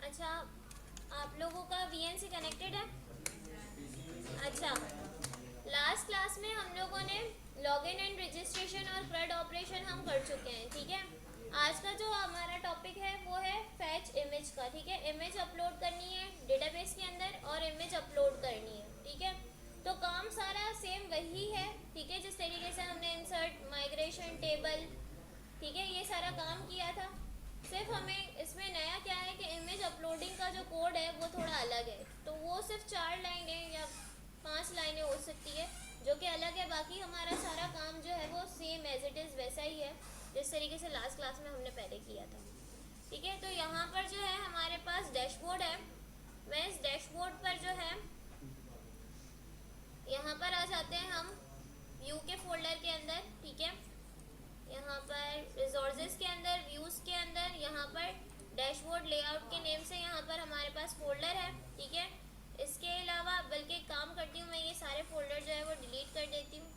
अच्छा, आप लोगों का वीएन से कनेक्टेड है। अच्छा, लास्ट क्लास में हम लोगों ने लॉगिन एंड रजिस्ट्रेशन और फ्लड ऑपरेशन हम कर चुके हैं। ठीक है, आज का जो हमारा टॉपिक है वो है फैच इमेज का। ठीक है, इमेज अपलोड करनी है डेटाबेस के अंदर और इमेज अपलोड करनी है। ठीक है, तो काम सारा सेम वही है। ठीक है, जिस तरीके से हमने इंसर्ट, माइग्रेशन, टेबल, ठीक है, ये सारा काम किया था। सिर्फ हमें इसमें नया क्या है कि इमेज अपलोडिंग का जो कोड है वो थोड़ा अलग है। तो वो सिर्फ 4 लाइनें या 5 लाइनें हो सकती है जो कि अलग है। बाकी हमारा सारा काम जो है वो सेम एज इट इज़ वैसा ही है जिस तरीके से लास्ट क्लास में हमने पहले किया था। ठीक है, तो यहाँ पर जो है हमारे पास डैशबोर्ड है। मैं इस डैशबोर्ड पर जो है यहाँ पर आ जाते हैं हम व्यू के फोल्डर के अंदर। ठीक है, यहाँ पर रिसोर्सेज के अंदर, व्यूज़ के अंदर, यहाँ पर डैशबोर्ड लेआउट के नेम से यहाँ पर हमारे पास फोल्डर है। ठीक है, इसके अलावा बल्कि एक काम करती हूँ, मैं ये सारे फोल्डर जो है वो डिलीट कर देती हूँ।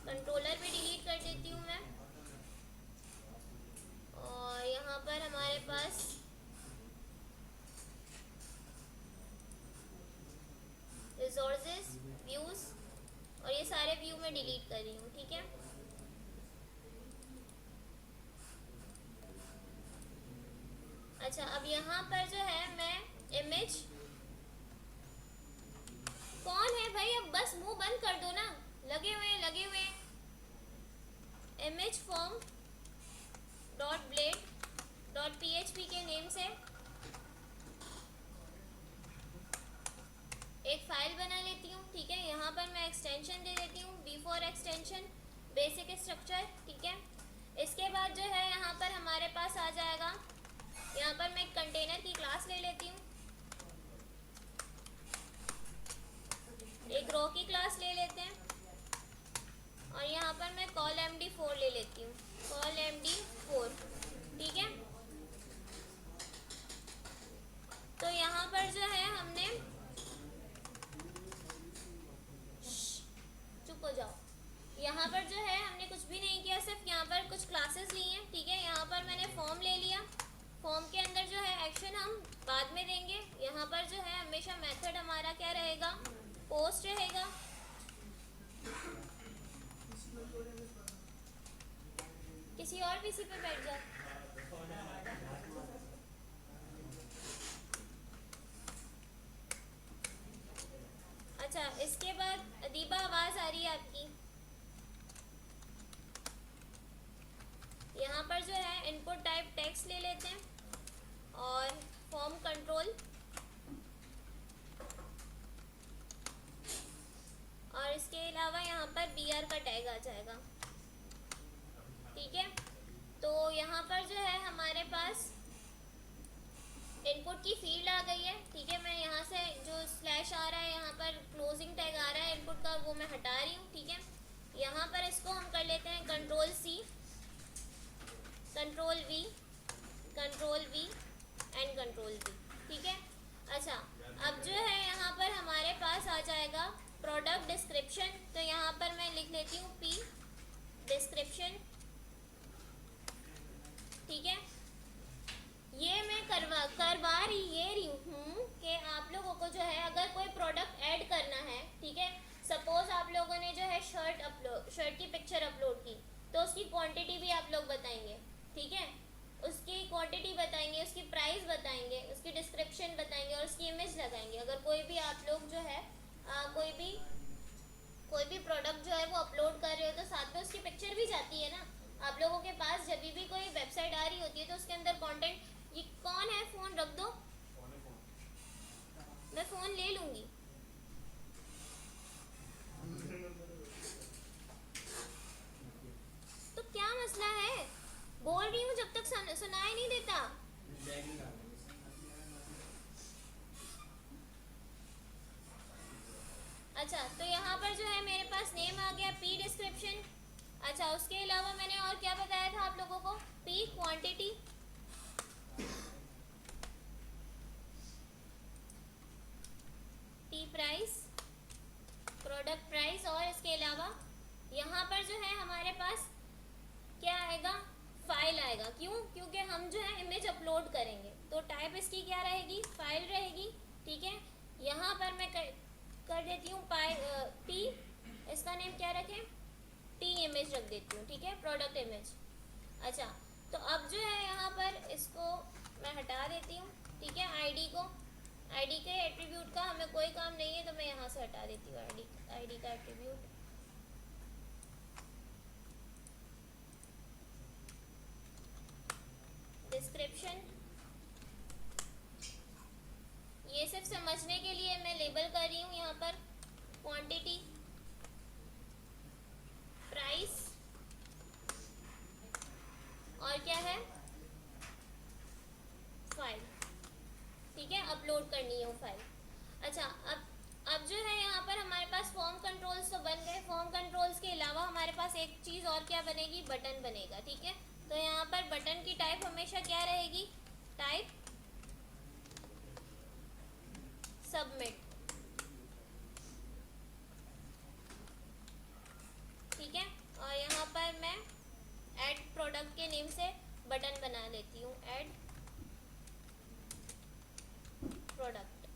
कंट्रोलर भी डिलीट कर देती हूँ मैं। और यहाँ पर हमारे पास रिसोर्सेज, व्यूज़ और ये सारे व्यू में डिलीट कर रही हूँ। ठीक है, अच्छा, अब यहाँ पर जो है मैं इमेज, कौन है भाई, अब बस मुंह बंद कर दो ना, लगे हुए image form dot blade dot PHP के नेम से एक फाइल बना लेती हूँ। ठीक है, यहाँ पर मैं एक्सटेंशन दे देती हूँ B4 एक्सटेंशन, बेसिक स्ट्रक्चर। ठीक है, इसके बाद जो है यहाँ पर हमारे पास आ जाएगा, यहाँ पर मैं एक कंटेनर की क्लास ले लेती हूँ, एक रो की क्लास ले लेते हैं और यहाँ पर मैं कॉल MD4 ले लेती हूँ, कॉल MD4। ठीक है, तो यहाँ पर जो है हमने, चुप हो जाओ, यहाँ पर जो है हमने कुछ भी नहीं किया, सिर्फ यहाँ पर कुछ क्लासेस ली हैं। ठीक है, यहाँ पर मैंने फॉर्म ले लिया, फॉर्म के अंदर जो है एक्शन हम बाद में देंगे। यहाँ पर जो है हमेशा मेथड हमारा क्या रहेगा, पोस्ट रहेगा। किसी और पीसी पे बैठ जाओ। अच्छा, इसके बाद अदीबा आवाज़ आ रही है आपकी। यहाँ पर जो है इनपुट टाइप टेक्स्ट ले लेते हैं और फॉर्म कंट्रोल, और इसके अलावा यहाँ पर BR का टैग आ जाएगा। ठीक है, तो यहाँ पर जो है हमारे पास इनपुट की फील्ड आ गई है। ठीक है, मैं यहाँ से जो स्लैश आ रहा है, यहाँ पर क्लोजिंग टैग आ रहा है इनपुट का, वो मैं हटा रही हूँ। ठीक है, यहाँ पर इसको हम कर लेते हैं Ctrl+C, Ctrl+V, Ctrl+V and Ctrl+V। ठीक है, अच्छा, अब जो है यहाँ पर हमारे पास आ जाएगा प्रोडक्ट डिस्क्रिप्शन। तो यहाँ पर मैं लिख लेती हूँ P डिस्क्रिप्शन। ठीक है, ये मैं करवा रही हूँ कि आप लोगों को जो है अगर कोई प्रोडक्ट ऐड करना है, ठीक है, सपोज आप लोगों ने जो है शर्ट की पिक्चर अपलोड की, तो उसकी क्वांटिटी भी आप लोग बताएंगे। ठीक है, उसकी क्वांटिटी बताएंगे, उसकी प्राइस बताएंगे, उसकी डिस्क्रिप्शन बताएंगे और उसकी इमेज लगाएंगे। अगर कोई भी आप लोग जो है कोई भी प्रोडक्ट जो है वो अपलोड कर रहे हो तो साथ में उसकी पिक्चर भी जाती है ना आप लोगों के पास। जब भी कोई वेबसाइट आ रही होती है तो उसके अंदर कंटेंट, ये कौन है, फ़ोन रख दो, मैं फ़ोन ले लूँगी। तो क्या मसला है, बोल रही हूँ जब तक सुनाई नहीं देता। अच्छा, तो यहाँ पर जो है मेरे पास नेम आ गया, P डिस्क्रिप्शन। अच्छा, उसके अलावा मैंने और क्या बताया था आप लोगों को, P quantity, P price, product price, और इसके अलावा यहाँ पर जो है हमारे पास क्या आएगा, क्योंकि हम जो है इमेज अपलोड करेंगे, तो टाइप इसकी क्या रहेगी, फाइल रहेगी, ठीक है। यहाँ पर मैं कर देती हूँ पी, इसका नेम क्या रखें, टी इमेज रख देती हूँ, ठीक है, प्रोडक्ट इमेज। अच्छा, तो अब जो है यहाँ पर इसको मैं हटा देती हूँ, ठीक है। आईडी को, आईडी के एट्रीब्यूट का हमें कोई काम नहीं है, तो मैं यहाँ से हटा देती हूँ आईडी का एट्रीब्यूट। डिस्क्रिप्शन, ये सिर्फ समझने के लिए मैं लेबल कर रही हूँ यहाँ पर। क्वांटिटी, प्राइस, और क्या है, फाइल, ठीक है। अपलोड करनी है वो फाइल। अच्छा, अब जो है यहाँ पर हमारे पास फॉर्म कंट्रोल्स तो बन गए। फॉर्म कंट्रोल्स के अलावा हमारे पास एक चीज़ और क्या बनेगी, बटन बनेगा, ठीक है। तो यहाँ पर बटन की टाइप हमेशा क्या रहेगी, टाइप सबमिट, ठीक है। और यहाँ पर मैं ऐड प्रोडक्ट के नेम से बटन बना लेती हूँ, ऐड प्रोडक्ट।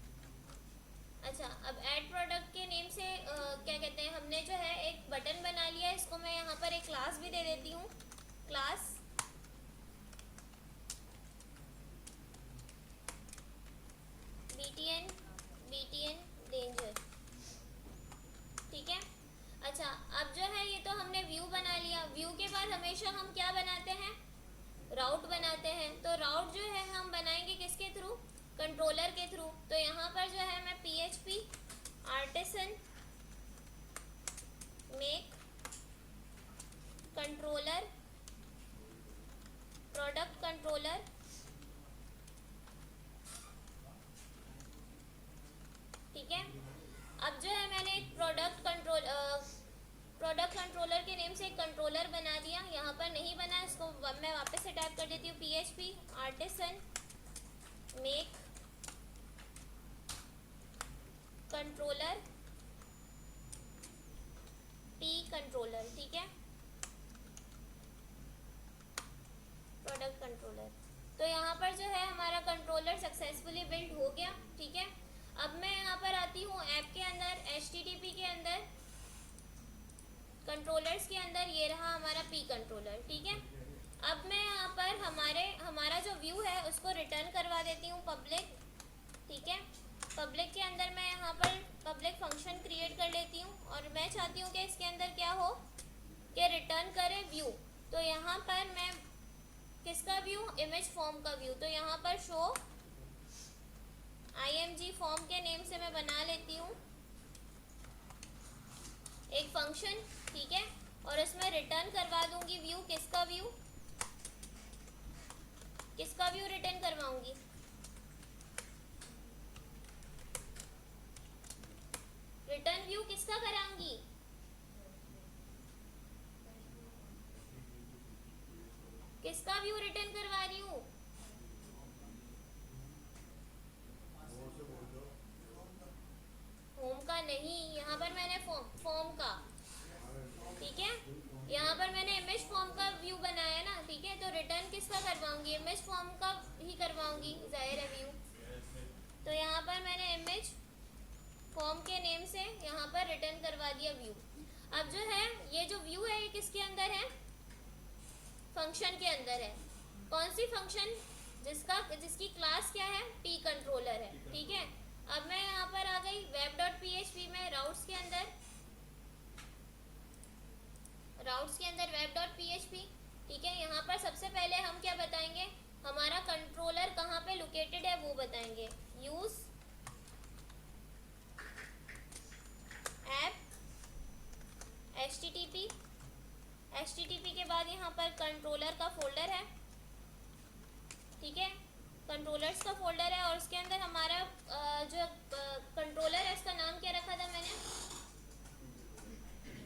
अच्छा, अब ऐड प्रोडक्ट के नेम से क्या कहते हैं, हमने जो है एक बटन बना लिया, इसको मैं यहाँ पर एक क्लास भी दे देती हूँ, क्लास BTN डेंजर, ठीक है। अच्छा, अब जो है ये तो हमने व्यू बना लिया। व्यू के बाद हमेशा हम क्या बनाते हैं, राउट बनाते हैं। तो राउट जो है हम बनाएंगे किसके थ्रू, कंट्रोलर के थ्रू। तो यहाँ पर जो है मैं PHP artisan make controller product controller, ठीक है। अब जो है मैंने एक प्रोडक्ट कंट्रोलर के नेम से एक कंट्रोलर बना दिया। यहाँ पर नहीं बना, इसको मैं वापस से टाइप कर देती हूँ, PHP artisan make controller P controller, ठीक है, प्रोडक्ट कंट्रोलर। तो यहाँ पर जो है हमारा कंट्रोलर सक्सेसफुली बिल्ड हो गया, ठीक है। अब मैं यहाँ पर आती हूँ ऐप के अंदर, HTTP के अंदर, कंट्रोलर्स के अंदर, ये रहा हमारा P कंट्रोलर, ठीक है। अब मैं यहाँ पर हमारा जो व्यू है उसको रिटर्न करवा देती हूँ पब्लिक, ठीक है। पब्लिक के अंदर मैं यहाँ पर पब्लिक फंक्शन क्रिएट कर लेती हूँ, और मैं चाहती हूँ कि इसके अंदर क्या हो, कि रिटर्न करे व्यू। तो यहाँ पर मैं किसका व्यू, इमेज फॉर्म का व्यू। तो यहाँ पर शो IMG फॉर्म के नेम से मैं बना लेती हूँ एक फंक्शन, ठीक है, और इसमें रिटर्न करवा दूंगी व्यू। किसका व्यू, किसका व्यू रिटर्न करवाऊंगी, रिटर्न व्यू किसका कराऊंगी, किसका व्यू रिटर्न करवा रही हूँ, होम का नहीं, यहाँ पर मैंने फॉर्म का, ठीक है। यहाँ पर मैंने इमेज फॉर्म का व्यू बनाया ना, ठीक है। तो रिटर्न किसका करवाऊंगी, इमेज फॉर्म का ही करवाऊंगी, जाहिर है व्यू। तो यहाँ पर मैंने इमेज फॉर्म के नेम से यहाँ पर रिटर्न करवा दिया व्यू। अब जो है ये जो व्यू है ये किसके अंदर है, फंक्शन के अंदर है। कौन सी फंक्शन, जिसकी क्लास क्या है, P कंट्रोलर है, ठीक है। अब मैं यहाँ पर आ गई web.php में, राउट्स के अंदर web.php, ठीक है। यहाँ पर सबसे पहले हम क्या बताएंगे, हमारा कंट्रोलर कहाँ पे लोकेटेड है वो बताएंगे। यूज ऐप HTTP के बाद यहाँ पर कंट्रोलर का फोल्डर है, ठीक है, कंट्रोलर्स का फोल्डर है। और उसके अंदर हमारा जो कंट्रोलर है उसका नाम क्या रखा था मैंने,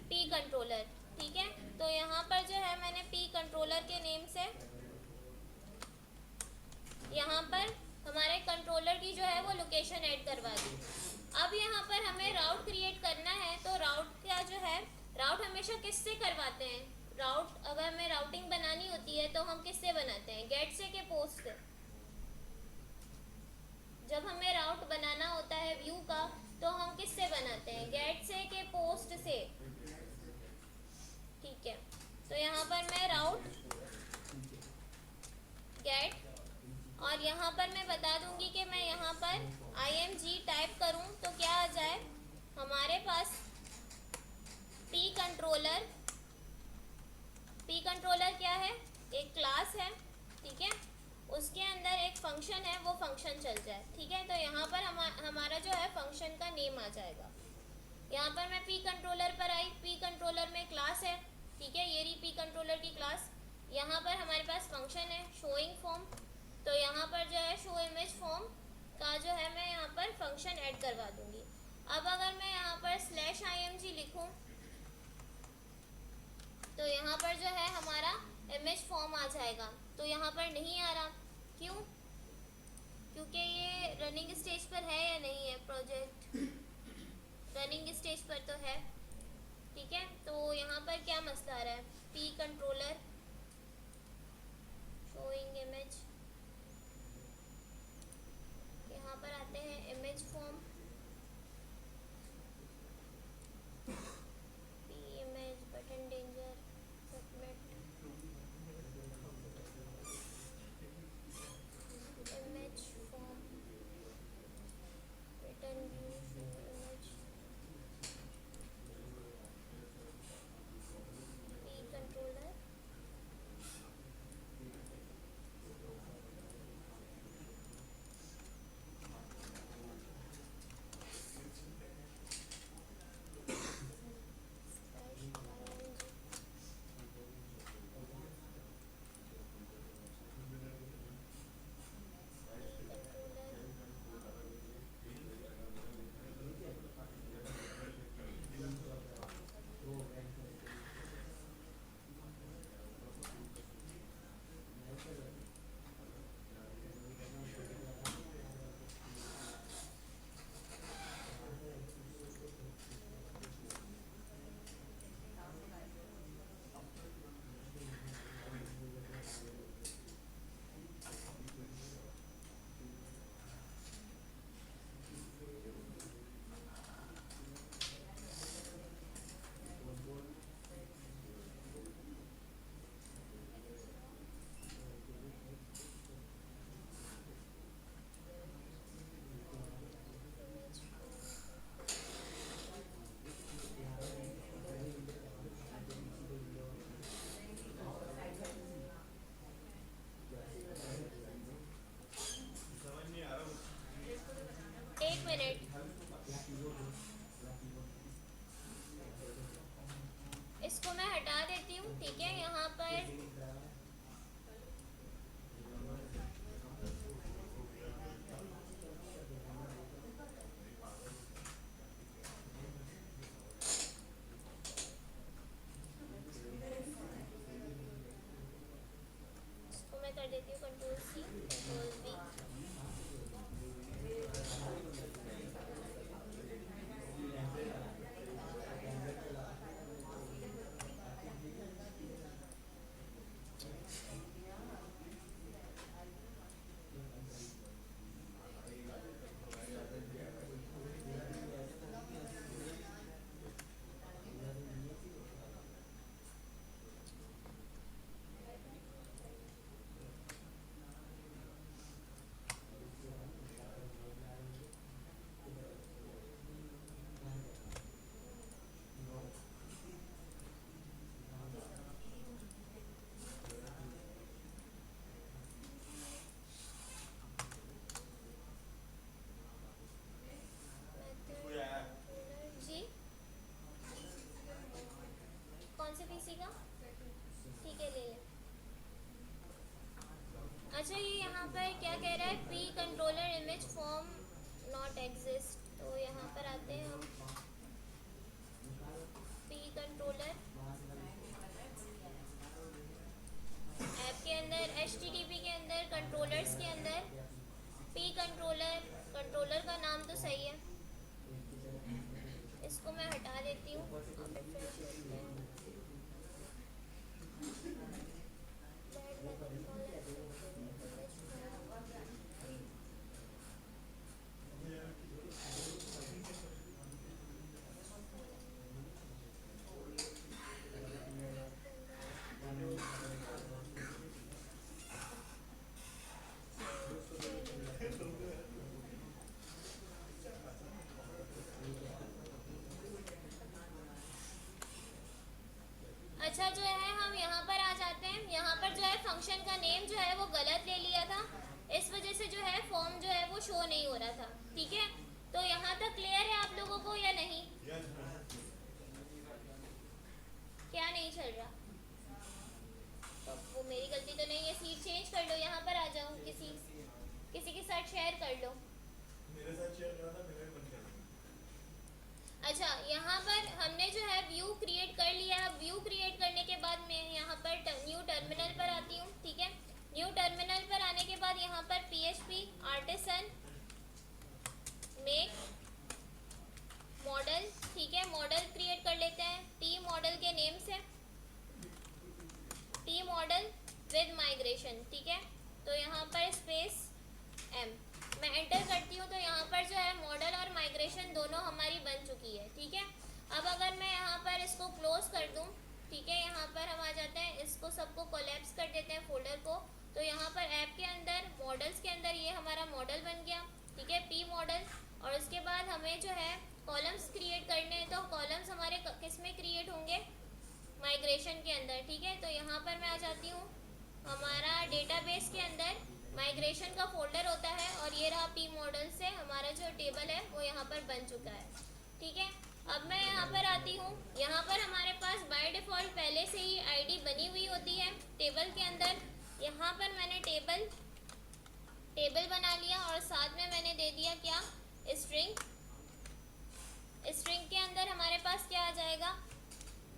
P कंट्रोलर, ठीक है। तो यहाँ पर जो है मैंने P कंट्रोलर के नेम से यहाँ पर हमारे कंट्रोलर की जो है वो लोकेशन ऐड करवा दी। अब यहाँ पर हमें राउट क्रिएट करना है। तो राउट का जो है, राउट हमेशा किससे करवाते हैं, राउट अगर हमें राउटिंग बनानी होती है तो हम किससे बनाते हैं, गेट से के पोस्ट से? जब हमें राउट बनाना होता है व्यू का तो हम किससे बनाते हैं, गेट से के पोस्ट से? ठीक है, तो यहाँ पर मैं राउट गेट और यहाँ पर मैं बता दूंगी कि मैं यहाँ पर img टाइप करूँ तो क्या आ जाए हमारे पास, पी कंट्रोलर। पी कंट्रोलर क्या है, एक क्लास है, ठीक है, उसके अंदर एक फंक्शन है, वो फंक्शन चल जाए, ठीक है। तो यहाँ पर हमारा जो है फंक्शन का नेम आ जाएगा। यहाँ पर मैं पी कंट्रोलर पर आई, पी कंट्रोलर में क्लास है, ठीक है, ये रही पी कंट्रोलर की क्लास। यहाँ पर हमारे पास फंक्शन है शोइंग फॉर्म, तो यहाँ पर जो है शो इमेज फॉर्म का जो है मैं यहाँ पर फंक्शन ऐड करवा दूंगी। अब अगर मैं यहाँ पर /img लिखूँ तो यहाँ पर जो है हमारा इमेज फॉर्म आ जाएगा, तो यहाँ पर नहीं आ रहा, क्यों? क्योंकि ये रनिंग स्टेज पर है या नहीं है प्रोजेक्ट, रनिंग स्टेज पर तो है, ठीक है। तो यहाँ पर क्या मसला आ रहा है, पी कंट्रोलर शोइंग इमेज, यहाँ पर आते हैं image form, P image button danger submit image form return view show image, P controller एक मिनट, इसको मैं हटा देती हूँ, ठीक है। यहाँ पर इसको मैं कर देती हूँ कंट्रोल-C कंट्रोल-V। जी, कौन से पीसी का? ठीक है, ले लें। अच्छा, ये यहाँ पर क्या कह रहा है, P controller image form not exist, तो यहाँ पर आते हैं हम, पी कंट्रोलर ऐप के अंदर HTTP के अंदर कंट्रोलर्स के अंदर पी कंट्रोलर, कंट्रोलर का नाम तो सही है, इसको मैं हटा देती हूँ। अब रिफ्रेश करते हैं, अच्छा जो है हम यहाँ पर आ जाते हैं। यहाँ पर जो है फंक्शन का नेम जो है वो गलत ले लिया था, इस वजह से जो है फॉर्म जो है वो शो नहीं हो रहा था। ठीक है, तो यहाँ तक क्लियर है आप लोगों को या नहीं? क्या नहीं चल रहा? तो वो मेरी गलती तो नहीं है, सीट चेंज कर लो, यहाँ पर आ जाओ, किसी किसी के साथ शेयर कर लो। मेरे साथ शेयर करा था, मेरे मन कर। अच्छा यहाँ पर हमने जो है व्यू क्रिएट कर लिया। अब व्यू क्रिएट करने के बाद मैं यहाँ पर न्यू टर्मिनल पर आती हूँ। ठीक है, न्यू टर्मिनल पर आने के बाद यहाँ पर PHP आर्टिसन मेक मॉडल, ठीक है, मॉडल क्रिएट कर लेते हैं टी मॉडल के नेम से, टी मॉडल विद माइग्रेशन। ठीक है, तो यहाँ पर स्पेस एम मैं एंटर करती हूँ, तो यहाँ पर जो है मॉडल और माइग्रेशन दोनों हमारी बन चुकी है। ठीक है, अब अगर मैं यहाँ पर इसको क्लोज कर दूँ, ठीक है, यहाँ पर हम आ जाते हैं, इसको सबको कोलैप्स कर देते हैं फोल्डर को। तो यहाँ पर ऐप के अंदर मॉडल्स के अंदर ये हमारा मॉडल बन गया। ठीक है, पी मॉडल। और उसके बाद हमें जो है कॉलम्स क्रिएट करने हैं, तो कॉलम्स हमारे किस में क्रिएट होंगे? माइग्रेशन के अंदर। ठीक है, तो यहाँ पर मैं आ जाती हूँ, हमारा डेटाबेस के अंदर माइग्रेशन का फोल्डर होता है, और ये रहा पी मॉडल से हमारा जो टेबल है वो यहाँ पर बन चुका है। ठीक है, अब मैं यहाँ पर आती हूँ, यहाँ पर हमारे पास बाय डिफ़ॉल्ट पहले से ही आईडी बनी हुई होती है टेबल के अंदर। यहाँ पर मैंने टेबल बना लिया, और साथ में मैंने दे दिया क्या? स्ट्रिंग। स्ट्रिंग के अंदर हमारे पास क्या आ जाएगा?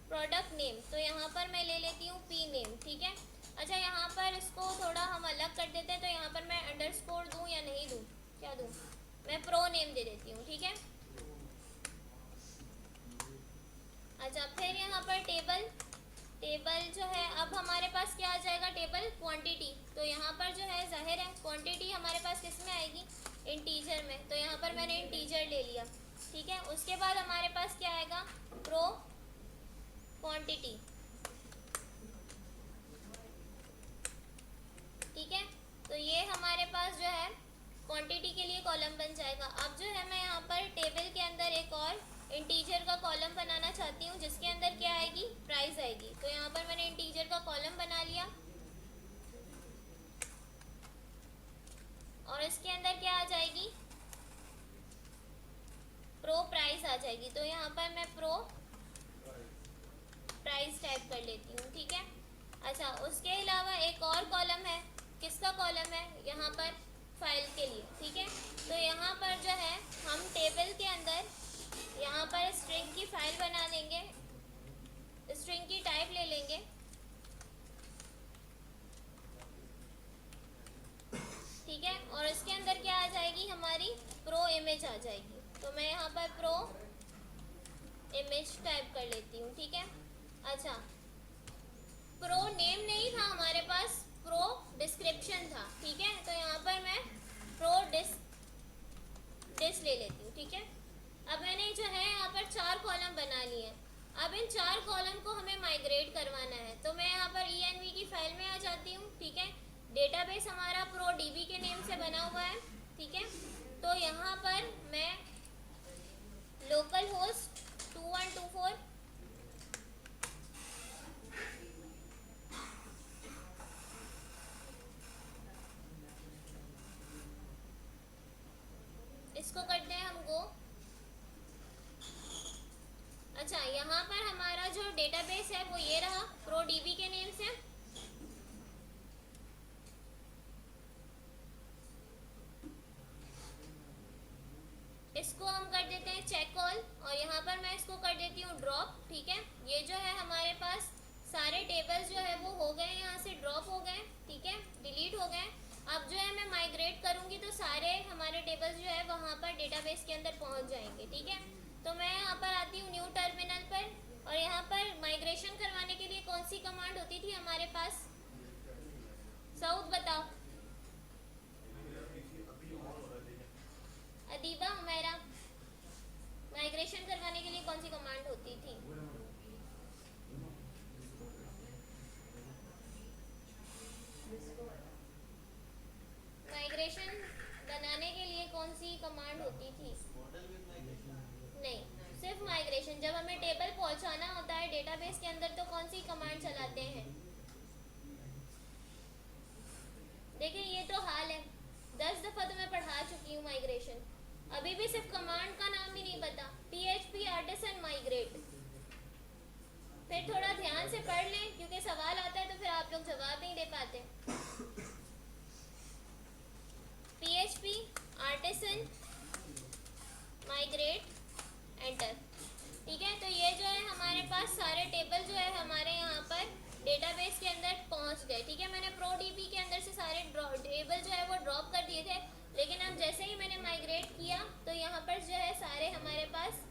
Product name. तो यहाँ पर मैं ले लेती हूँ पी नेम। ठीक है, अच्छा यहाँ पर इसको थोड़ा हम अलग कर देते हैं, तो यहाँ पर मैं अंडरस्कोर दूँ या नहीं दूँ? क्या दूँ? मैं प्रो नेम दे देती हूँ। ठीक है, अच्छा फिर यहाँ पर टेबल जो है, अब हमारे पास क्या आ जाएगा? Table quantity. तो यहाँ पर जो है जाहिर है क्वांटिटी हमारे पास किस में आएगी? इंटीजर में। तो यहाँ पर मैंने इंटीजर ले लिया। ठीक है, उसके बाद हमारे पास क्या आएगा? Pro quantity. ठीक है, तो ये हमारे पास जो है क्वांटिटी के लिए कॉलम बन जाएगा। अब जो है मैं यहाँ पर टेबल के अंदर एक और इंटीजर का कॉलम बनाना चाहती हूँ, जिसके अंदर क्या आएगी? प्राइस आएगी। तो यहाँ पर मैंने इंटीजर का कॉलम बना लिया, और इसके अंदर क्या आ जाएगी? प्रो प्राइस आ जाएगी। तो यहाँ पर मैं प्रो प्राइस टाइप कर लेती हूँ। ठीक है, अच्छा उसके अलावा एक और कॉलम है, किसका कॉलम है? यहाँ पर फाइल के लिए। ठीक है, तो यहाँ पर जो है हम टेबल के अंदर यहाँ पर स्ट्रिंग की फाइल बना देंगे, स्ट्रिंग की टाइप ले लेंगे। ठीक है, और इसके अंदर क्या आ जाएगी? हमारी प्रो इमेज आ जाएगी। तो मैं यहाँ पर प्रो इमेज टाइप कर लेती हूँ। ठीक है, अच्छा प्रो नेम नहीं था हमारे पास, प्रो डिस्क्रिप्शन था। ठीक है, तो यहाँ पर मैं प्रो डिस ले लेती हूँ। ठीक है, अब मैंने जो है यहाँ पर 4 कॉलम बना लिए हैं। अब इन 4 कॉलम को हमें माइग्रेट करवाना है, तो मैं यहाँ पर env की फाइल में आ जाती हूँ। ठीक है, डेटाबेस हमारा प्रो db के नेम से बना हुआ है। ठीक है, तो यहाँ पर मैं लोकल होस्ट 2124 इसको करते हैं हम गो। अच्छा यहाँ पर हमारा जो डेटाबेस है वो ये रहा प्रो db के नेम से। इसको हम कर देते हैं चेक ऑल, और यहाँ पर मैं इसको कर देती हूँ ड्रॉप। ठीक है, ये जो है हमारे पास सारे टेबल्स जो है वो हो गए, यहाँ से ड्रॉप हो गए। ठीक है, डिलीट हो गए। अब जो है मैं माइग्रेट करूँगी तो सारे हमारे टेबल्स जो है वहाँ पर डेटाबेस के अंदर पहुँच जाएंगे। ठीक है, तो मैं यहाँ पर आती हूँ न्यू टर्मिनल पर, और यहाँ पर माइग्रेशन करवाने के लिए कौन सी कमांड होती थी हमारे पास? सऊद बताओ। अदीबा, हुमैरा, माइग्रेशन करवाने के लिए कौन सी कमांड होती थी? माइग्रेशन बनाने के लिए कौन सी कमांड होती थी? नहीं, सिर्फ माइग्रेशन। जब हमें टेबल पहुंचाना होता है डेटाबेस के अंदर तो कौन सी कमांड चलाते हैं? देखिए ये तो हाल है, 10 दफ़ा तो मैं पढ़ा चुकी हूँ माइग्रेशन, अभी भी सिर्फ कमांड का नाम ही नहीं पता। PHP artisan migrate. फिर थोड़ा ध्यान से पढ़ लें क्योंकि सवाल आता है तो फिर आप लोग जवाब नहीं दे पाते। PHP artisan migrate, enter. ठीक है, तो ये जो है हमारे पास सारे टेबल जो है हमारे यहाँ पर डेटाबेस के अंदर पहुँच गए। ठीक है, मैंने ProDB के अंदर से सारे टेबल जो है वो ड्रॉप कर दिए थे, लेकिन अब जैसे ही मैंने माइग्रेट किया तो यहाँ पर जो है सारे हमारे पास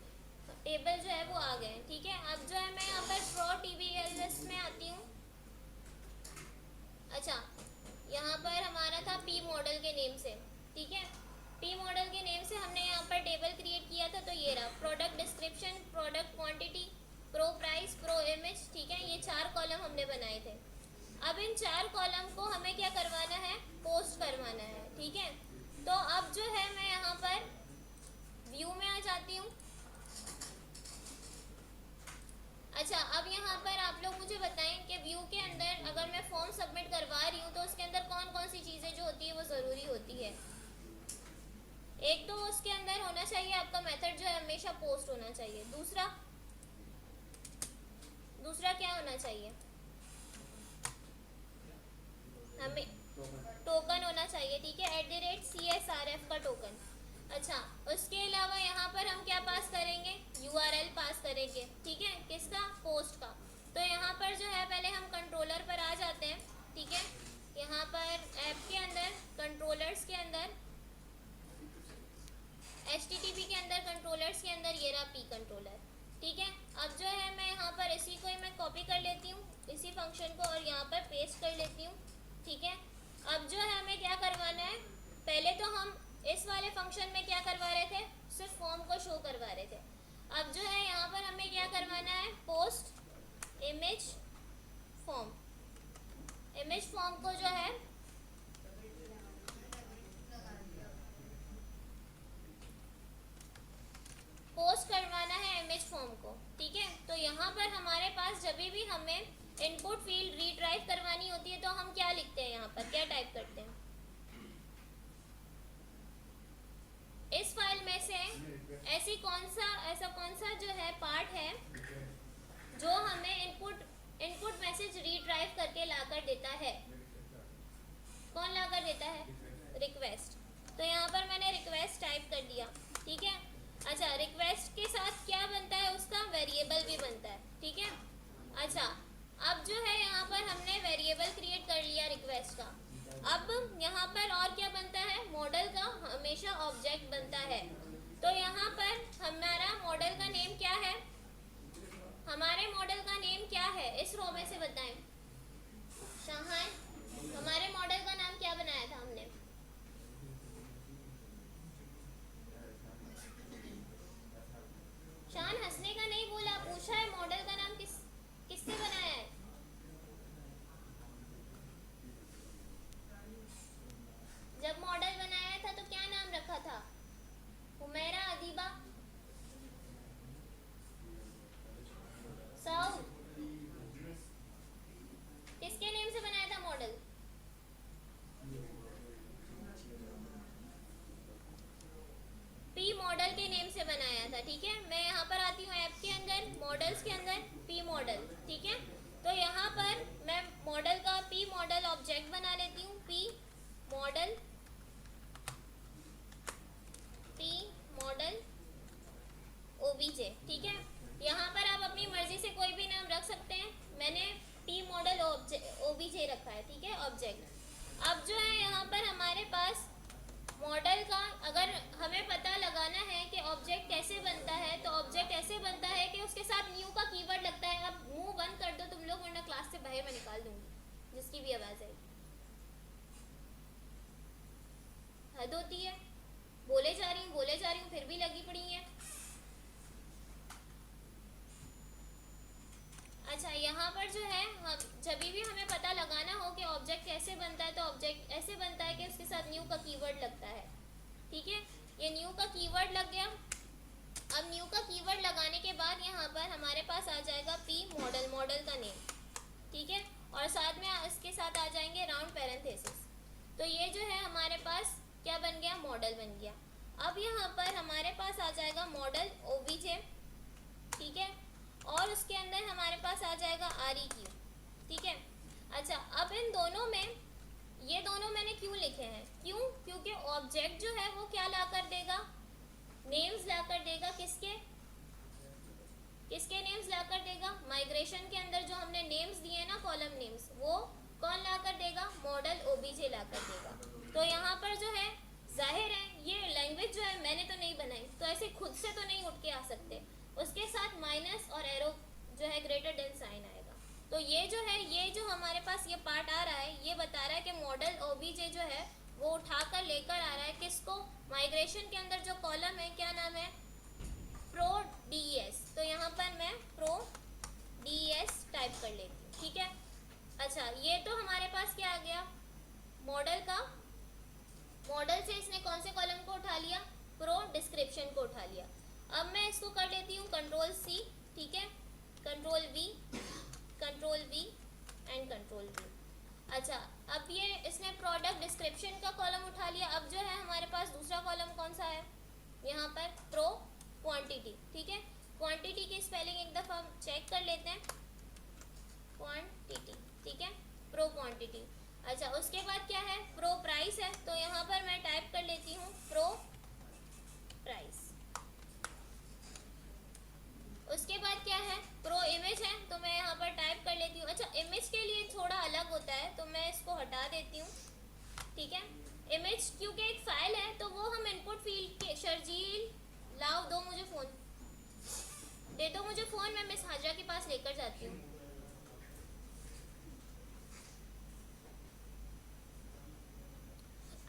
टेबल जो है वो आ गए। ठीक है, अब जो है मैं यहाँ पर ProDBLS में आती हूँ। अच्छा, यहाँ पर हमारा था P मॉडल के नेम से। ठीक है, P मॉडल के नेम से हमने यहाँ पर टेबल क्रिएट किया था, तो ये रहा product description, product quantity, pro price, pro image. ठीक है, ये 4 कॉलम हमने बनाए थे। अब इन 4 कॉलम को हमें क्या करवाना है? पोस्ट करवाना है। ठीक है, तो अब जो है मैं यहाँ पर व्यू में आ जाती हूँ। अच्छा, अब यहाँ पर आप लोग मुझे बताएं कि व्यू के अंदर अगर मैं फॉर्म सबमिट करवा रही हूँ तो उसके अंदर कौन कौन सी चीज़ें जो होती है वो ज़रूरी होती है। एक तो उसके अंदर होना चाहिए आपका मेथड जो है हमेशा पोस्ट होना चाहिए। दूसरा क्या होना चाहिए? हमें टोकन होना चाहिए। ठीक है, @CSRF का टोकन। अच्छा, उसके अलावा यहाँ पर हम क्या पास करेंगे? URL पास करेंगे। ठीक है, किसका? पोस्ट का। तो यहाँ पर जो है पहले हम कंट्रोलर पर आ जाते हैं। ठीक है, यहाँ पर ऐप के अंदर कंट्रोलर्स के अंदर HTTP के अंदर कंट्रोलर्स के अंदर ये रहा P कंट्रोलर। ठीक है, अब जो है मैं यहाँ पर इसी को ही मैं कॉपी कर लेती हूँ, इसी फंक्शन को, और यहाँ पर पेस्ट कर लेती हूँ। ठीक है, अब जो है हमें क्या करवाना है? पहले तो हम इस वाले फंक्शन में क्या करवा रहे थे? सिर्फ फॉर्म को शो करवा रहे थे। अब जो है यहाँ पर हमें क्या करवाना है? Post image form. Image form को जो है पोस्ट करवाना है इमेज फॉर्म को। ठीक है, तो यहाँ पर हमारे पास जब भी हमें इनपुट फील्ड रीड्राइव करवानी होती है तो हम क्या लिखते हैं? यहाँ पर क्या टाइप करते हैं? इस फाइल में से ऐसा कौन सा जो है पार्ट है जो हमें इनपुट मैसेज रीड्राइव करके लाकर देता है? कौन लाकर देता है? रिक्वेस्ट। तो यहाँ पर मैंने रिक्वेस्ट टाइप कर दिया। ठीक है, अच्छा, रिक्वेस्ट के साथ क्या बनता है? उसका वेरिएबल भी बनता है। ठीक है, अच्छा, अब जो है यहाँ पर हमने वेरिएबल क्रिएट कर लिया रिक्वेस्ट का। अब यहाँ पर और क्या बनता है? मॉडल का हमेशा ऑब्जेक्ट बनता है। तो यहाँ पर हमारा मॉडल का नेम क्या है? हमारे मॉडल का नेम क्या है? इस रो में से बताएं। शाहान, हमारे मॉडल का नाम क्या बनाया था हमने? शान हंसने का नहीं बोला, पूछा है मॉडल का नाम किससे बनाया है? जब मॉडल बनाया था तो क्या नाम रखा था? हुमैरा, अदीबा, साउद, किसके नेम से बनाया था मॉडल? P मॉडल के नेम से बनाया था। ठीक है, मैं यहाँ पर आती हूँ ऐप के अंदर, मॉडल्स के अंदर, P मॉडल। ठीक है, तो यहाँ पर मैं मॉडल का P मॉडल ऑब्जेक्ट बना लेती हूँ। P model OBJ। ठीक है, यहाँ पर आप अपनी मर्जी से कोई भी नाम रख सकते हैं, मैंने P मॉडल OBJ रखा है। ठीक है, ऑब्जेक्ट। अब जो है यहाँ पर हमारे पास मॉडल का अगर हमें पता लगाना है कि ऑब्जेक्ट कैसे बनता है, तो ऑब्जेक्ट ऐसे बनता है कि उसके साथ न्यू का कीवर्ड लगता है। अब मुंह बंद कर दो तुम लोग, वरना क्लास से बाहर मैं निकाल दूंगी, जिसकी भी आवाज़ आएगी। हद होती है, बोले जा रही हूँ फिर भी लगी पड़ी है। अच्छा, यहाँ पर जो है जब भी हमें पता लगाना हो कि ऑब्जेक्ट कैसे बनता है, तो ऑब्जेक्ट ऐसे बनता है कि उसके साथ न्यू का कीवर्ड लगता है। ठीक है, ये न्यू का कीवर्ड लग गया। अब न्यू का कीवर्ड लगाने के बाद यहाँ पर हमारे पास आ जाएगा पी मॉडल, मॉडल का नेम, ठीक है, और साथ में इसके साथ आ जाएंगे राउंड पैरेंथेसिस। तो ये जो है हमारे पास क्या बन गया, मॉडल बन गया। अब यहाँ पर हमारे पास आ जाएगा मॉडल ओबीजे, ठीक है, और उसके अंदर हमारे पास आ जाएगा आरईक्यू, ठीक है। अच्छा, अब इन दोनों में, ये दोनों मैंने क्यों लिखे हैं, क्यों, क्योंकि ऑब्जेक्ट जो है वो क्या ला कर देगा, नेम्स ला कर देगा, किसके किसके नेम्स ला कर देगा, माइग्रेशन के अंदर जो हमने नेम्स दिए ना, कॉलम नेम्स, वो कौन ला कर देगा, मॉडल ओबीजे ला कर देगा। तो यहाँ पर जो है जाहिर है ये लैंग्वेज जो है मैंने तो नहीं बनाई, तो ऐसे खुद से तो नहीं उठ के आ सकते, उसके साथ माइनस और एरो जो है ग्रेटर देन साइन आएगा। तो ये जो है, ये जो हमारे पास ये पार्ट आ रहा है, ये बता रहा है कि मॉडल ओबीजे जो है वो उठाकर लेकर आ रहा है किसको, माइग्रेशन के अंदर जो कॉलम है, क्या नाम है, प्रो डीएस। तो यहाँ पर मैं प्रो डीएस टाइप कर लेती हूँ, ठीक है। अच्छा, ये तो हमारे पास क्या आ गया, मॉडल का, मॉडल से इसने कौन से कॉलम को उठा लिया, प्रो डिस्क्रिप्शन को उठा लिया। अब मैं इसको कर लेती हूँ कंट्रोल सी, ठीक है, control we and control we. अच्छा, अब ये इसने प्रोडक्ट डिस्क्रिप्शन का कॉलम उठा लिया। अब जो है हमारे पास दूसरा कॉलम कौन सा है, यहाँ पर प्रो क्वांटिटी, ठीक है। क्वांटिटी की स्पेलिंग एक दफ़ा चेक कर लेते हैं, क्वांटिटी, ठीक है, प्रो क्वांटिटी। अच्छा, उसके बाद क्या है, प्रो प्राइस है, तो यहाँ पर मैं टाइप कर लेती हूँ प्रो प्राइस। उसके बाद क्या है, प्रो इमेज है, तो मैं यहाँ पर टाइप कर लेती हूँ। अच्छा, इमेज के लिए थोड़ा अलग होता है, तो मैं इसको हटा देती हूँ, ठीक है। इमेज क्योंकि एक फाइल है, तो वो हम इनपुट फील्ड के, शर्जील लाओ, दो मुझे फ़ोन, दे दो मुझे फ़ोन, मैं मिस हाजरा के पास लेकर जाती हूँ।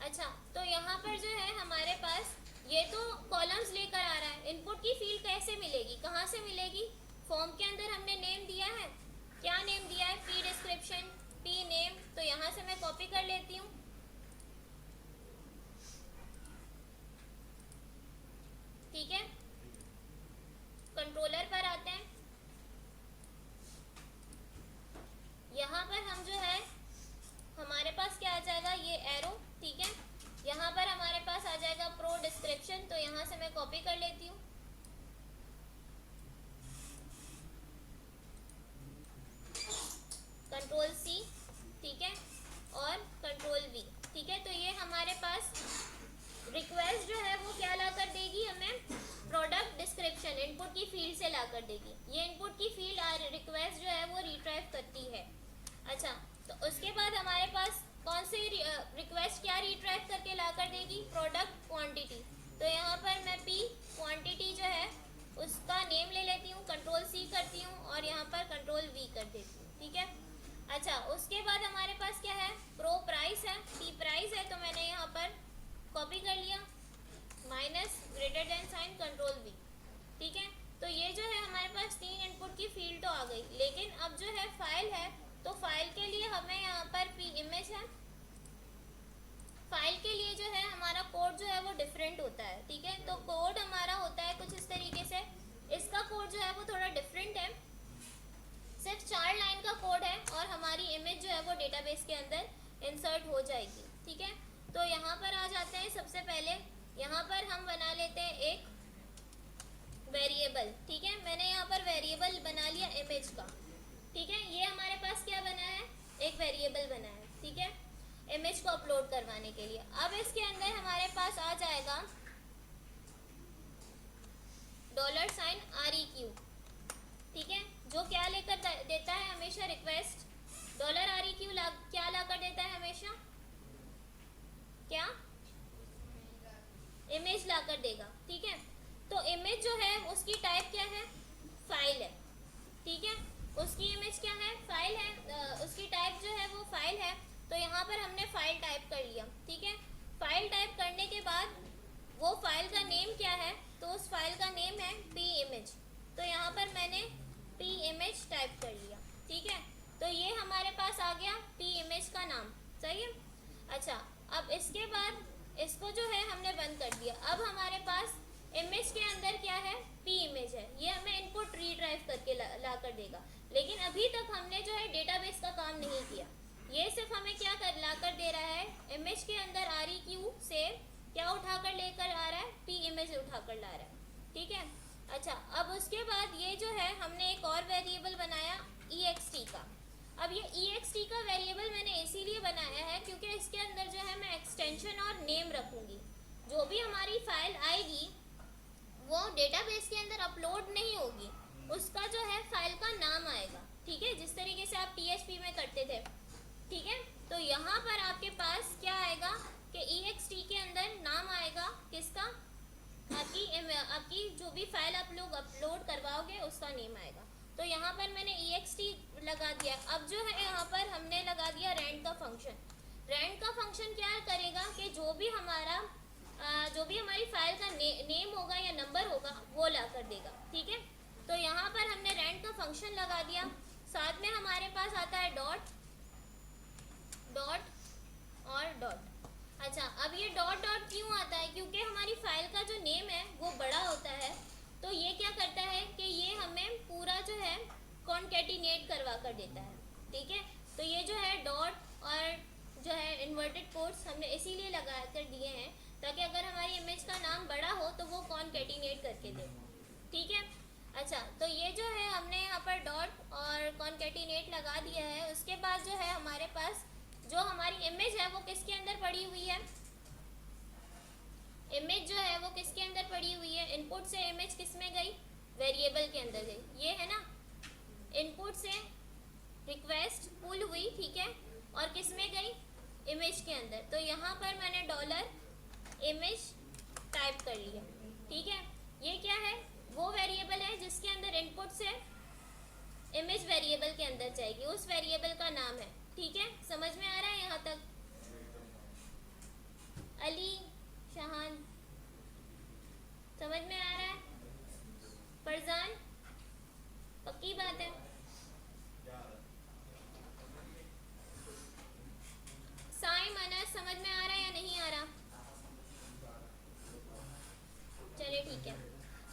अच्छा, तो यहाँ पर जो है हमारे पास ये तो कॉलम्स लेकर आ रहा है, इनपुट की फील्ड कैसे मिलेगी, कहाँ से मिलेगी, फॉर्म के अंदर हमने नेम दिया है, क्या नेम दिया है, पी डिस्क्रिप्शन, पी नेम, तो यहाँ से मैं कॉपी कर लेती हूँ, ठीक है। कंट्रोलर पर आते हैं, यहाँ पर हम जो है हमारे पास क्या आ जाएगा, ये एरो, ठीक है। यहाँ पर हमारे पास आ जाएगा प्रो डिस्क्रिप्शन, तो यहाँ से मैं कॉपी कर लेती हूँ, कंट्रोल सी, ठीक है, और कंट्रोल वी, ठीक है। तो ये हमारे पास रिक्वेस्ट जो है वो क्या ला कर देगी हमें, प्रोडक्ट डिस्क्रिप्शन इनपुट की फील्ड से ला कर देगी। ये इनपुट की फील्ड रिक्वेस्ट जो है वो रिट्राइव करती है। अच्छा, तो उसके बाद हमारे पास कौन सी रिक्वेस्ट क्या रिट्राइव करके ला कर देगी, प्रोडक्ट क्वांटिटी। तो यहाँ पर मैं पी क्वांटिटी जो है उसका नेम ले लेती हूँ, कंट्रोल सी करती हूँ और यहाँ पर कंट्रोल वी कर देती हूँ, ठीक है। अच्छा, उसके बाद हमारे पास क्या है, प्रो प्राइस है, पी प्राइस है, तो मैंने यहाँ पर कॉपी कर लिया, minus greater than sign control V, ठीक है। तो ये जो है हमारे पास तीन इनपुट की फील्ड तो आ गई, लेकिन अब जो है फाइल है, तो फाइल के लिए हमें यहाँ पर पी इमेज है, फाइल के लिए जो है हमारा कोड जो है वो डिफरेंट होता है, ठीक है। तो कोड हमारा होता है कुछ इस तरीके से, इसका कोड जो है वो थोड़ा डिफरेंट है, सिर्फ 4 लाइन का कोड है और हमारी इमेज जो है वो डेटाबेस के अंदर इंसर्ट हो जाएगी, ठीक है। तो यहाँ पर आ जाते हैं, सबसे पहले यहाँ पर हम बना लेते हैं एक वेरिएबल, ठीक है। मैंने यहाँ पर वेरिएबल बना लिया इमेज का, ठीक है। ये हमारे पास क्या बना है, एक वेरिएबल बना है, ठीक है, इमेज को अपलोड करवाने के लिए। अब इसके अंदर हमारे पास आ जाएगा $sign REQ, ठीक है, जो क्या लेकर देता है हमेशा, रिक्वेस्ट $REQ क्या ला कर देता है हमेशा, क्या, इमेज ला कर देगा, ठीक है। तो इमेज जो है उसकी टाइप क्या है, फाइल है, ठीक है, उसकी इमेज क्या है, फाइल है, उसकी टाइप जो है वो फाइल है। तो यहाँ पर हमने फाइल टाइप कर लिया, ठीक है। फाइल टाइप करने के बाद वो फाइल का नेम क्या है, तो उस फाइल का नेम है पी इमेज, तो यहाँ पर मैंने पी इमेज टाइप कर लिया, ठीक है। तो ये हमारे पास आ गया पी इमेज का नाम, सही है। अच्छा, अब इसके बाद इसको जो है हमने बंद कर दिया। अब हमारे पास इमेज के अंदर क्या है, पी इमेज है, ये हमें इनपुट रीड्राइव करके ला कर देगा। लेकिन अभी तक हमने जो है डेटाबेस का काम नहीं किया, ये सिर्फ हमें क्या कर ला कर दे रहा है, इमेज के अंदर REQ से क्या उठाकर लेकर आ रहा है, पी इमेज उठाकर ला रहा है, ठीक है। अच्छा, अब उसके बाद ये जो है हमने एक और वेरिएबल बनाया ext का। अब ये ext का वेरिएबल मैंने इसीलिए बनाया है क्योंकि इसके अंदर जो है मैं एक्सटेंशन और नेम रखूँगी। जो भी हमारी फाइल आएगी वो डेटाबेस के अंदर अपलोड नहीं होगी, उसका जो है फाइल का नाम आएगा, ठीक है, जिस तरीके से आप PHP में करते थे, ठीक है। तो यहाँ पर आपके पास क्या आएगा कि ext के अंदर नाम आएगा किसका, आपकी जो भी फाइल आप लोग अपलोड करवाओगे उसका नेम आएगा। तो यहाँ पर मैंने ext लगा दिया। अब जो है यहाँ पर हमने लगा दिया rand का फंक्शन। rand का फंक्शन क्या करेगा कि जो भी हमारी फाइल का नेम होगा या नंबर होगा वो ला कर देगा, ठीक है। तो यहाँ पर हमने rand का फंक्शन लगा दिया, साथ में हमारे पास आता है डॉट और डॉट। अच्छा, अब ये डॉट क्यों आता है, क्योंकि हमारी फाइल का जो नेम है वो बड़ा होता है, तो ये क्या करता है कि ये हमें पूरा जो है कॉन्केटिनेट करवा कर देता है, ठीक है। तो ये जो है डॉट और जो है इन्वर्टेड कोट्स हमने इसीलिए लगा कर दिए हैं ताकि अगर हमारी इमेज का नाम बड़ा हो तो वो कॉन्केटिनेट करके दे, ठीक है। अच्छा, तो ये जो है हमने यहाँ पर डॉट और कॉन्केटिनेट लगा दिया है। उसके बाद जो है हमारे पास जो हमारी इमेज है वो किसके अंदर पड़ी हुई है, इमेज जो है वो किसके अंदर पड़ी हुई है, इनपुट से इमेज किस में गई, वेरिएबल के अंदर गई, ये है ना, इनपुट से रिक्वेस्ट पुल हुई, ठीक है, और किस में गई, इमेज के अंदर। तो यहाँ पर मैंने $image टाइप कर लिया, ठीक है। ये क्या है, वो वेरिएबल है जिसके अंदर इनपुट से इमेज वेरिएबल के अंदर जाएगी, उस वेरिएबल का नाम है, ठीक है। समझ में आ रहा है यहाँ तक? अली शाहान समझ में आ रहा है? फरजान पक्की बात है? साइम अनस समझ में आ रहा है या नहीं आ रहा? चलिए ठीक है।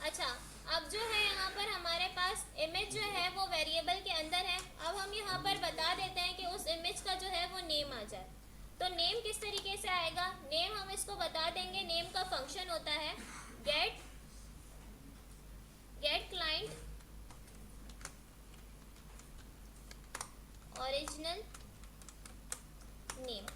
अच्छा, अब जो है यहाँ पर हमारे पास इमेज जो है वो वेरिएबल के अंदर है। अब हम यहाँ पर बता देते हैं कि उस इमेज का जो है वो नेम आ जाए। तो नेम किस तरीके से आएगा, नेम हम इसको बता देंगे, नेम का फंक्शन होता है गेट क्लाइंट ओरिजिनल नेम।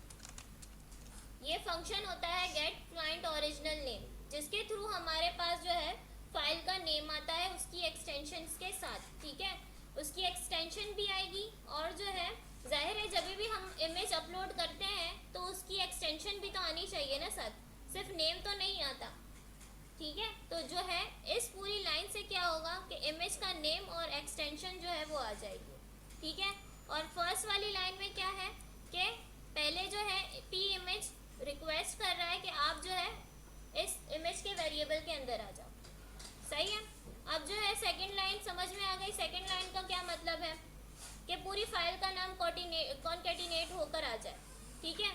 ये फंक्शन होता है गेट क्लाइंट ओरिजिनल नेम, जिसके थ्रू हमारे पास जो है फाइल का नेम आता है उसकी एक्सटेंशन के साथ, ठीक है। उसकी एक्सटेंशन भी आएगी और जो है जाहिर है जब भी हम इमेज अपलोड करते हैं तो उसकी एक्सटेंशन भी तो आनी चाहिए ना साथ, सिर्फ नेम तो नहीं आता, ठीक है। तो जो है इस पूरी लाइन से क्या होगा कि इमेज का नेम और एक्सटेंशन जो है वो आ जाएगी, ठीक है। और फर्स्ट वाली लाइन में क्या है कि पहले जो है पी इमेज रिक्वेस्ट कर रहा है कि आप जो है इस इमेज के वेरिएबल के अंदर आ जाओ, सही है। अब जो है सेकंड लाइन समझ में आ गई। सेकंड लाइन का क्या मतलब है कि पूरी फाइल का नाम कॉन्केटिनेट होकर आ जाए, ठीक है।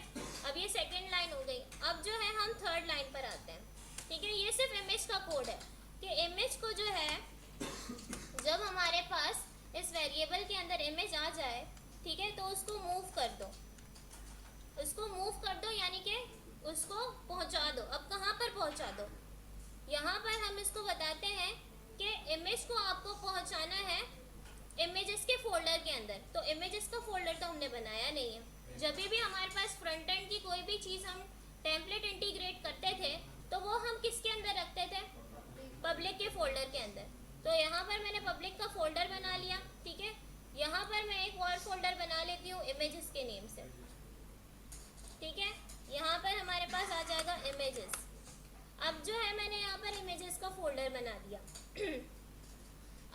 अब ये सेकंड लाइन हो गई। अब जो है हम थर्ड लाइन पर आते हैं, ठीक है। ये सिर्फ इमेज का कोड है कि इमेज को जो है जब हमारे पास इस वेरिएबल के अंदर इमेज आ जाए, ठीक है, तो उसको मूव कर दो, उसको मूव कर दो यानी कि उसको पहुंचा दो। अब कहाँ पर पहुंचा दो, यहाँ पर हम इसको बताते हैं कि इमेज को आपको पहुंचाना है इमेजेस के फोल्डर के अंदर। तो इमेजेस का फोल्डर तो हमने बनाया नहीं है। जब भी हमारे पास फ्रंट एंड की कोई भी चीज़ हम टेम्पलेट इंटीग्रेट करते थे तो वो हम किसके अंदर रखते थे, पब्लिक के फोल्डर के अंदर। तो यहाँ पर मैंने पब्लिक का फोल्डर बना लिया, ठीक है। यहाँ पर मैं एक और फोल्डर बना लेती हूँ इमेजेस के नेम से, ठीक है। यहाँ पर हमारे पास आ जाएगा इमेजेस। अब जो है मैंने यहाँ पर इमेजेस का फोल्डर बना दिया।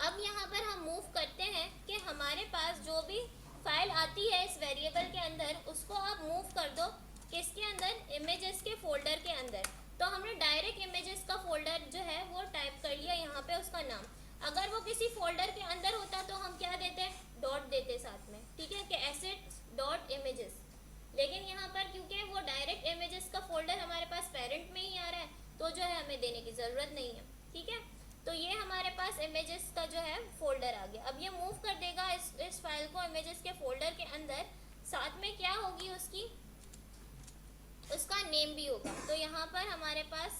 अब यहाँ पर हम मूव करते हैं कि हमारे पास जो भी फाइल आती है इस वेरिएबल के अंदर उसको आप मूव कर दो किसके अंदर, इमेजेस के फोल्डर के अंदर। तो हमने डायरेक्ट इमेजेस का फोल्डर जो है वो टाइप कर लिया यहाँ पे उसका नाम। अगर वो किसी फोल्डर के अंदर होता तो हम क्या देते, डॉट देते साथ में, ठीक है, कि एसेट्स डॉट इमेजेस। लेकिन यहाँ पर क्योंकि वो डायरेक्ट इमेजेस का फोल्डर हमारे पास पेरेंट में ही आ रहा है तो जो है हमें देने की ज़रूरत नहीं है, ठीक है। तो ये हमारे पास इमेजेस का जो है फोल्डर आ गया। अब ये मूव कर देगा इस फाइल को इमेजेस के फोल्डर के अंदर, साथ में क्या होगी उसका नेम भी होगा। तो यहाँ पर हमारे पास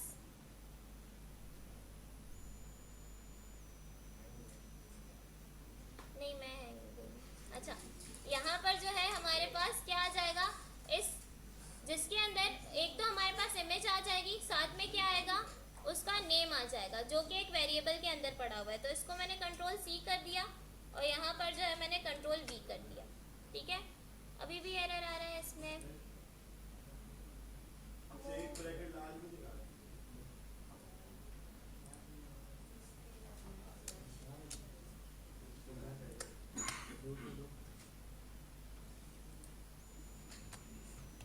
नहीं, मैं है अच्छा, यहाँ पर जो है हमारे पास क्या आ जाएगा, इस जिसके अंदर एक तो हमारे पास इमेज आ जाएगी, साथ में क्या आएगा, उसका नेम आ जाएगा जो कि एक वेरिएबल के अंदर पड़ा हुआ है। तो इसको मैंने कंट्रोल सी कर दिया और यहाँ पर जो है मैंने कंट्रोल वी कर दिया, ठीक है। अभी भी एरर आ रहा है इसमें। एक ब्रैकेट लाल भी दिखा रहा है।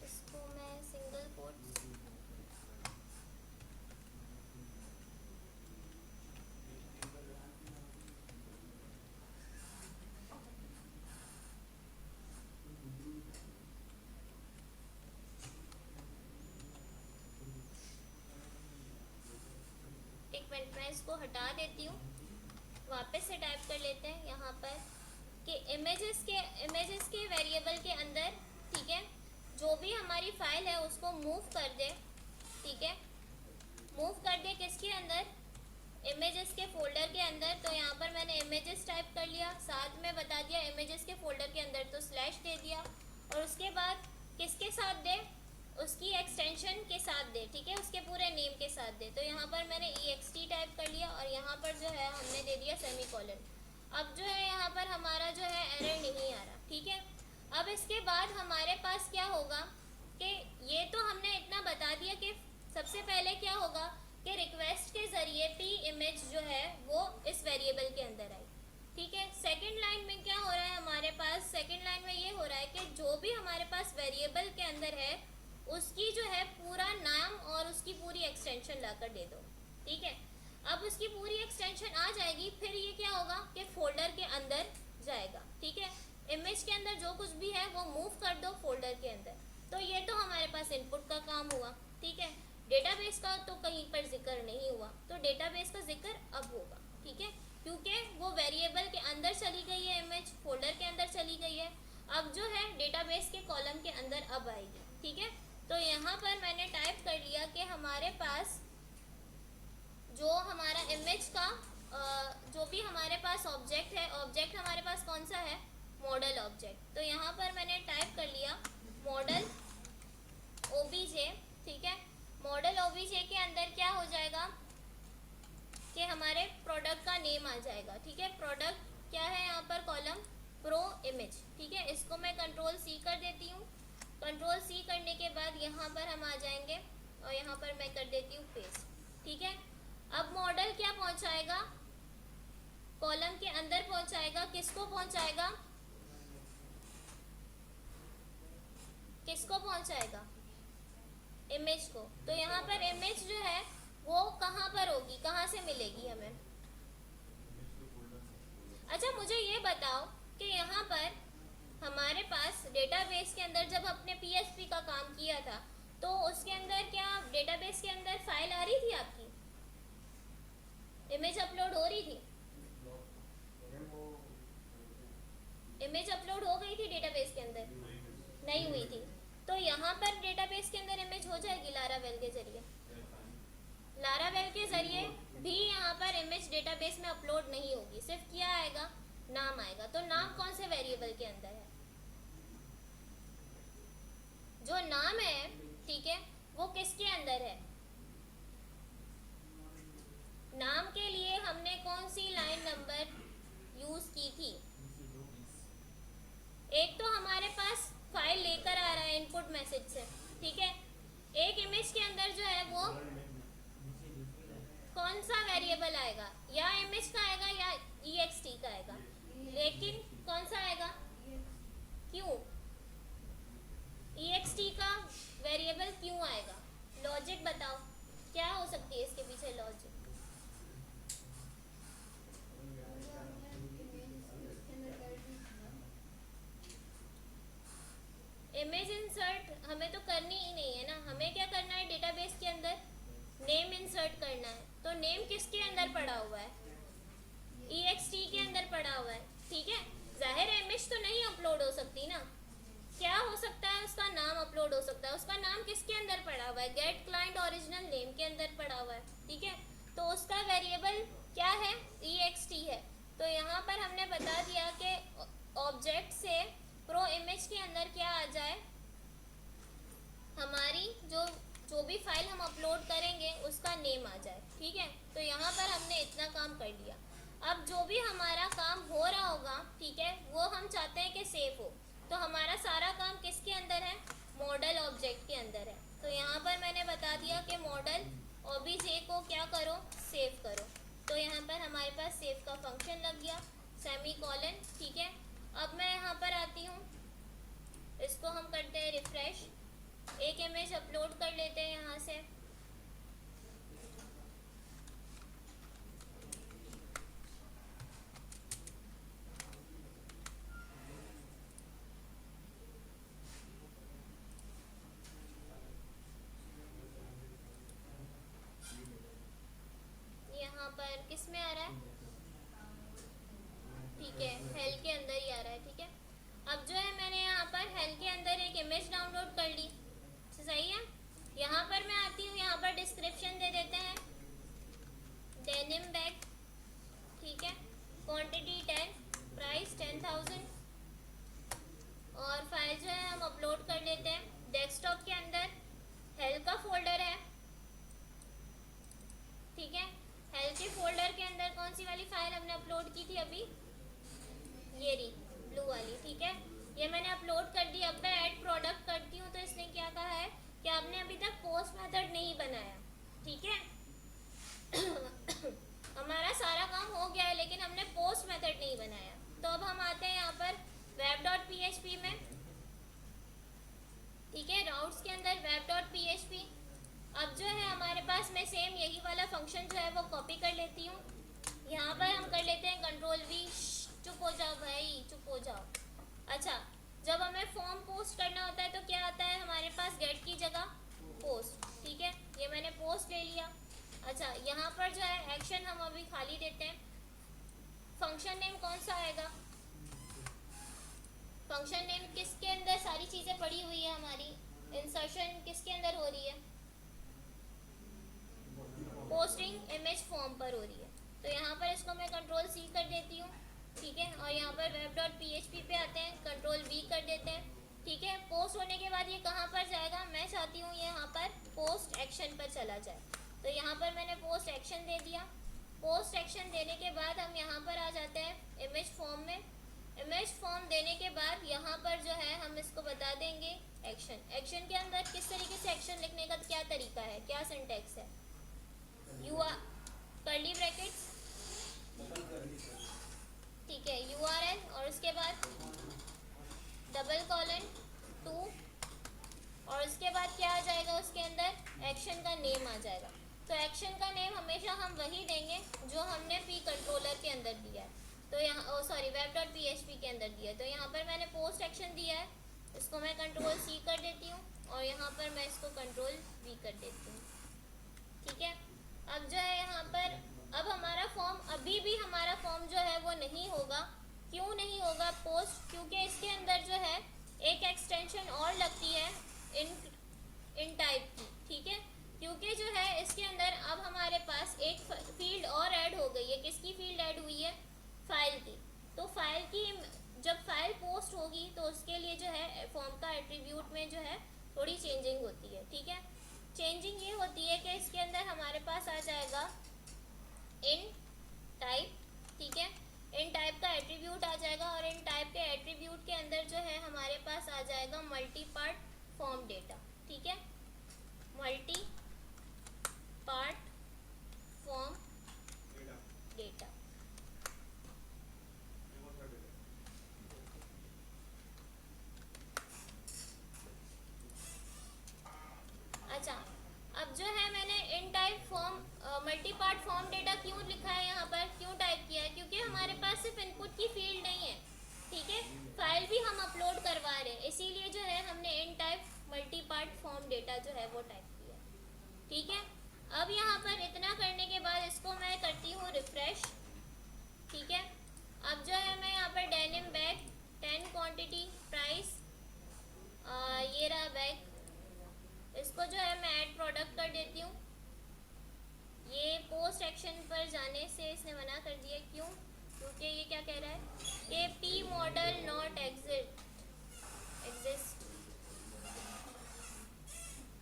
इसको मैं सिंगल कोट्स एक मिनट, मैं इसको हटा देती हूँ, वापस से टाइप कर लेते हैं यहाँ पर कि इमेजेस के वेरिएबल के अंदर, ठीक है, जो भी हमारी फाइल है उसको मूव कर दे, ठीक है, मूव कर दे किसके अंदर, इमेजेस के फोल्डर के अंदर। तो यहाँ पर मैंने इमेजेस टाइप कर लिया, साथ में बता दिया इमेजेस के फोल्डर के अंदर, तो स्लैश दे दिया, और उसके बाद किसके साथ दे, उसकी एक्सटेंशन के साथ दे, ठीक है, उसके पूरे नेम के साथ दे। तो यहाँ पर मैंने ext टाइप कर लिया और यहाँ पर जो है हमने दे दिया सेमीकोलन। अब जो है यहाँ पर हमारा जो है एरर नहीं आ रहा, ठीक है। अब इसके बाद हमारे पास क्या होगा कि ये तो हमने इतना बता दिया कि सबसे पहले क्या होगा कि रिक्वेस्ट के ज़रिए p इमेज जो है वो इस वेरिएबल के अंदर आई, ठीक है। सेकंड लाइन में क्या हो रहा है हमारे पास, सेकंड लाइन में ये हो रहा है कि जो भी हमारे पास वेरिएबल के अंदर है उसकी जो है पूरा नाम और उसकी पूरी एक्सटेंशन लाकर दे दो, ठीक है। अब उसकी पूरी एक्सटेंशन आ जाएगी, फिर ये क्या होगा कि फोल्डर के अंदर जाएगा, ठीक है। इमेज के अंदर जो कुछ भी है वो मूव कर दो फोल्डर के अंदर। तो ये तो हमारे पास इनपुट का काम हुआ, ठीक है। डेटाबेस का तो कहीं पर जिक्र नहीं हुआ, तो डेटाबेस का जिक्र अब होगा, ठीक है, क्योंकि वो वेरिएबल के अंदर चली गई है, इमेज फोल्डर के अंदर चली गई है। अब जो है डेटाबेस के कॉलम के अंदर अब आएगी, ठीक है। तो यहाँ पर मैंने टाइप कर लिया कि हमारे पास जो हमारा इमेज का जो भी हमारे पास ऑब्जेक्ट है, ऑब्जेक्ट हमारे पास कौन सा है, मॉडल ऑब्जेक्ट। तो यहाँ पर मैंने टाइप कर लिया मॉडल ओबीजे, ठीक है। मॉडल ओबीजे के अंदर क्या हो जाएगा कि हमारे प्रोडक्ट का नेम आ जाएगा, ठीक है। प्रोडक्ट क्या है यहाँ पर, कॉलम प्रो इमेज, ठीक है। इसको मैं कंट्रोल सी कर देती हूँ। कंट्रोल सी करने के बाद यहाँ पर हम आ जाएंगे और यहाँ पर मैं कर देती हूँ पेस्ट, ठीक है। अब मॉडल क्या पहुँचाएगा, कॉलम के अंदर पहुँचाएगा, किसको पहुँचाएगा, किसको पहुँचाएगा, इमेज को। तो यहाँ पर इमेज जो है वो कहाँ पर होगी, कहाँ से मिलेगी हमें। अच्छा मुझे ये बताओ कि यहाँ पर हमारे पास डेटाबेस के अंदर जब अपने PHP का काम किया था तो उसके अंदर क्या डेटाबेस के अंदर फाइल आ रही थी, आपकी इमेज अपलोड हो रही थी, इमेज अपलोड हो गई थी डेटाबेस के अंदर, नहीं हुई थी। तो यहाँ पर डेटाबेस के अंदर इमेज हो जाएगी लारावेल के जरिए, लारावेल के जरिए भी यहाँ पर इमेज डेटाबेस में अपलोड नहीं होगी, सिर्फ क्या आएगा, नाम आएगा। तो नाम कौन से वेरिएबल के अंदर है, जो नाम है, ठीक है, वो किसके अंदर है। नाम के लिए हमने कौन सी लाइन नंबर यूज की थी, एक तो हमारे पास फाइल लेकर आ रहा है इनपुट मैसेज से, ठीक है। एक इमेज के अंदर जो है वो कौन सा वेरिएबल आएगा, या इमेज का आएगा या ext का आएगा, लेकिन कौन सा आएगा, क्यों ext का वेरिएबल क्यों आएगा, लॉजिक बताओ क्या हो सकती है इसके पीछे लॉजिक। इमेज इंसर्ट हमें तो करनी ही नहीं है ना, हमें क्या करना है डेटाबेस के अंदर, नेम इंसर्ट है, गेट क्लाइंट ओरिजिनल नेम के अंदर पड़ा हुआ है, ठीक है। तो उसका वेरिएबल क्या है, ext है। तो यहाँ पर हमने बता दिया कि ऑब्जेक्ट से प्रो इमेज के अंदर क्या आ जाए, हमारी जो भी फाइल हम अपलोड करेंगे उसका नेम आ जाए, ठीक है। तो यहाँ पर हमने इतना काम कर लिया। अब जो भी हमारा काम हो रहा होगा, ठीक है, वो हम चाहते हैं कि सेव हो। तो हमारा सारा काम किसके अंदर है, मॉडल ऑब्जेक्ट के अंदर है। तो यहाँ पर मैंने बता दिया कि मॉडल ऑब्जे को क्या करो, सेव करो। तो यहाँ पर हमारे पास सेव का फंक्शन लग गया, सेमीकोलन, ठीक है। अब मैं यहाँ पर आती हूँ, इसको हम करते हैं रिफ्रेश, एक इमेज अपलोड कर लेते हैं यहाँ से। यहाँ पर किस में आ रहा है, ठीक है, हेल के अंदर ही आ रहा है, ठीक है। अब जो है मैंने यहाँ पर हेल के अंदर एक इमेज डाउनलोड कर ली, सही है। यहाँ पर मैं आती हूँ, यहाँ पर डिस्क्रिप्शन दे देते हैं, डेनिम बैग, ठीक है, क्वांटिटी 10, प्राइस 10,000, और फाइल जो है हम अपलोड कर लेते हैं। डेस्कटॉप के अंदर हेल का फोल्डर है, ठीक है। हेल के फोल्डर के अंदर कौन सी वाली फाइल हमने अपलोड की थी अभी, ये रही ब्लू वाली, ठीक है। ये मैंने अपलोड कर दी। अब मैं ऐड प्रोडक्ट करती हूँ, तो इसने क्या कहा है कि आपने अभी तक पोस्ट मेथड नहीं बनाया, ठीक है। हमारा सारा काम हो गया है, लेकिन हमने पोस्ट मेथड नहीं बनाया। तो अब हम आते हैं यहाँ पर web.php में, ठीक है, राउट्स के अंदर web.php। अब जो है हमारे पास, मैं सेम यही वाला फंक्शन जो है वो कॉपी कर लेती हूँ। यहाँ पर हम कर लेते हैं कंट्रोल-V, चुप हो जाओ भाई, चुप हो जाओ। अच्छा, जब हमें फॉर्म पोस्ट करना होता है तो क्या आता है हमारे पास, गेट की जगह पोस्ट, ठीक है। ये मैंने पोस्ट ले लिया। अच्छा, यहाँ पर जो है एक्शन हम अभी खाली देते हैं। फंक्शन नेम कौन सा आएगा, फंक्शन नेम किसके अंदर सारी चीज़ें पड़ी हुई है, हमारी इंसर्शन किसके अंदर हो रही है, पोस्टिंग इमेज फॉर्म पर हो रही है। तो यहाँ पर इसको मैं कंट्रोल-C कर देती हूँ, ठीक है। और यहाँ पर web.php पे आते हैं, कंट्रोल-V कर देते हैं, ठीक है। पोस्ट होने के बाद ये कहाँ पर जाएगा, मैं चाहती हूँ ये यहाँ पर पोस्ट एक्शन पर चला जाए। तो यहाँ पर मैंने पोस्ट एक्शन दे दिया। पोस्ट एक्शन देने के बाद हम यहाँ पर आ जाते हैं इमेज फॉर्म में। इमेज फॉर्म देने के बाद यहाँ पर जो है हम इसको बता देंगे एक्शन। एक्शन के अंदर किस तरीके से एक्शन लिखने का क्या तरीका है, क्या सिंटैक्स है, यू आर कर्ली ब्रैकेट्स, ठीक है, URL, और उसके बाद डबल कॉलन 2, और उसके बाद क्या आ जाएगा, उसके अंदर एक्शन का नेम आ जाएगा। तो एक्शन का नेम हमेशा हम वही देंगे जो हमने पी कंट्रोलर के अंदर दिया है। तो यहाँ web.php के अंदर दिया है। तो यहाँ पर मैंने पोस्ट एक्शन दिया है, इसको मैं कंट्रोल-C कर देती हूँ, और यहाँ पर मैं इसको कंट्रोल-V कर देती हूँ, ठीक है। अब जो है यहाँ पर, अब हमारा फॉर्म, अभी भी हमारा फॉर्म जो है वो नहीं होगा। क्यों नहीं होगा पोस्ट, क्योंकि इसके अंदर जो है एक एक्सटेंशन और लगती है इन टाइप की, ठीक है। क्योंकि जो है इसके अंदर अब हमारे पास एक फील्ड और ऐड हो गई है। किसकी फील्ड ऐड हुई है, फाइल की। तो फाइल की जब फाइल पोस्ट होगी तो उसके लिए जो है फॉर्म का एट्रीब्यूट में जो है थोड़ी चेंजिंग होती है, ठीक है। चेंजिंग ये होती है कि इसके अंदर हमारे पास आ जाएगा इन टाइप, ठीक है। इन टाइप का एट्रीब्यूट आ जाएगा, और इन टाइप के एट्रीब्यूट के अंदर जो है हमारे पास आ जाएगा मल्टी पार्ट फॉर्म डेटा, ठीक है। Multi part form data. अच्छा, अब जो है मैंने enctype form multi part form data क्यों लिखा है यहाँ पर, क्यों टाइप किया है, क्योंकि हमारे पास सिर्फ इनपुट की फील्ड नहीं है, ठीक है। फाइल भी हम अपलोड करवा रहे हैं, इसीलिए जो है हमने enctype multi part form data जो है वो टाइप किया, ठीक है। अब यहाँ पर इतना करने के बाद इसको मैं करती हूँ रिफ्रेश, ठीक है। अब जो है मैं यहाँ पर डेनिम बैग 10 क्वांटिटी प्राइस, ये रहा बैग, इसको जो है मैं ऐड कह रहा है कि पी मॉडल नॉट एग्जिस्ट।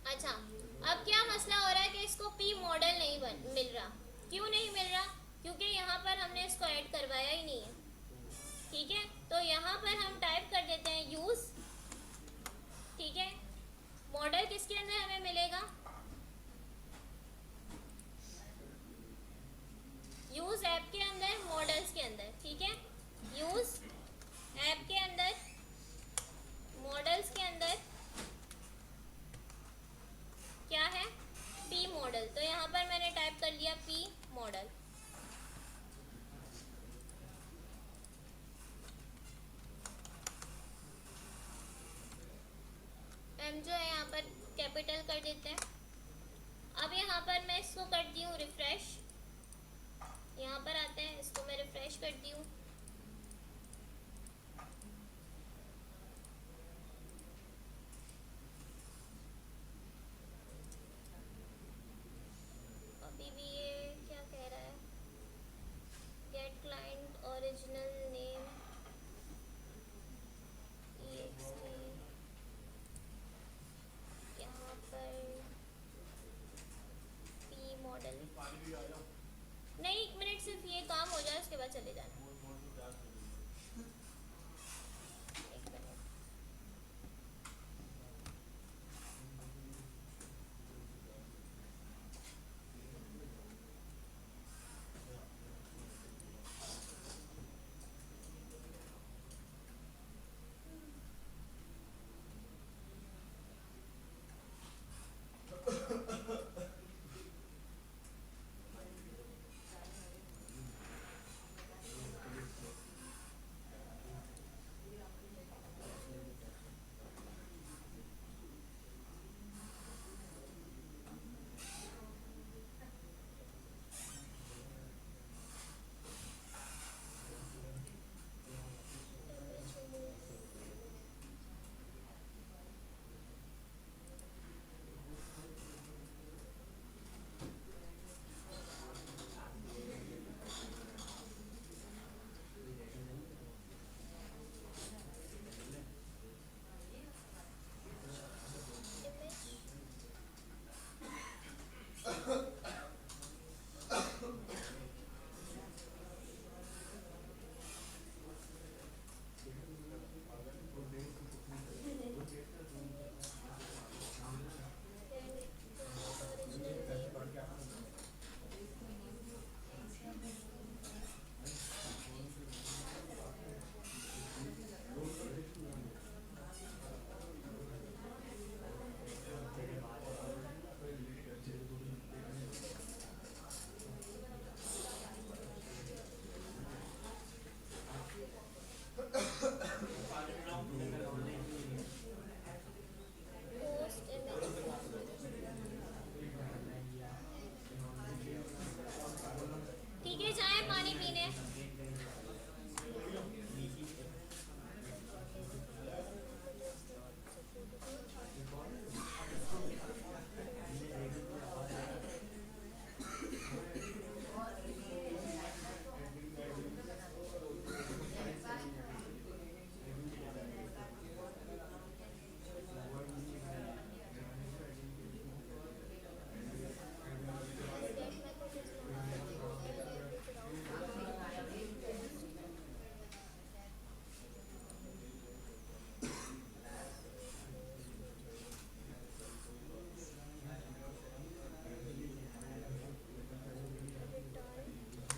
अच्छा, अब क्या मसला हो रहा है कि इसको पी मॉडल नहीं मिल रहा। क्यों नहीं मिल रहा? क्योंकि यहाँ पर हमने इसको ऐड करवाया ही नहीं है। ठीक है, तो यहाँ पर हम टाइप कर देते हैं यूज। ठीक है, मॉडल किसके अंदर हमें मिलेगा? यूज ऐप के अंदर, मॉडल्स के अंदर। ठीक है, यूज ऐप के अंदर, मॉडल्स के अंदर क्या है? P model. तो यहाँ पर मैंने टाइप कर लिया पी मॉडल। एम जो है यहाँ पर कैपिटल कर देते हैं। अब यहाँ पर मैं इसको करती हूँ रिफ्रेश। यहाँ पर आते हैं, इसको मैं रिफ्रेश करती हूँ। अभी भी ये क्या कह रहा है? Get client original name ext। यहाँ पर पी मॉडल पानी भी आ जाओ। नहीं, 1 मिनट सिर्फ ये काम हो जाए, उसके बाद चले जाना। एक मिनट। Post image. ठीक है, जाए पानी पीने।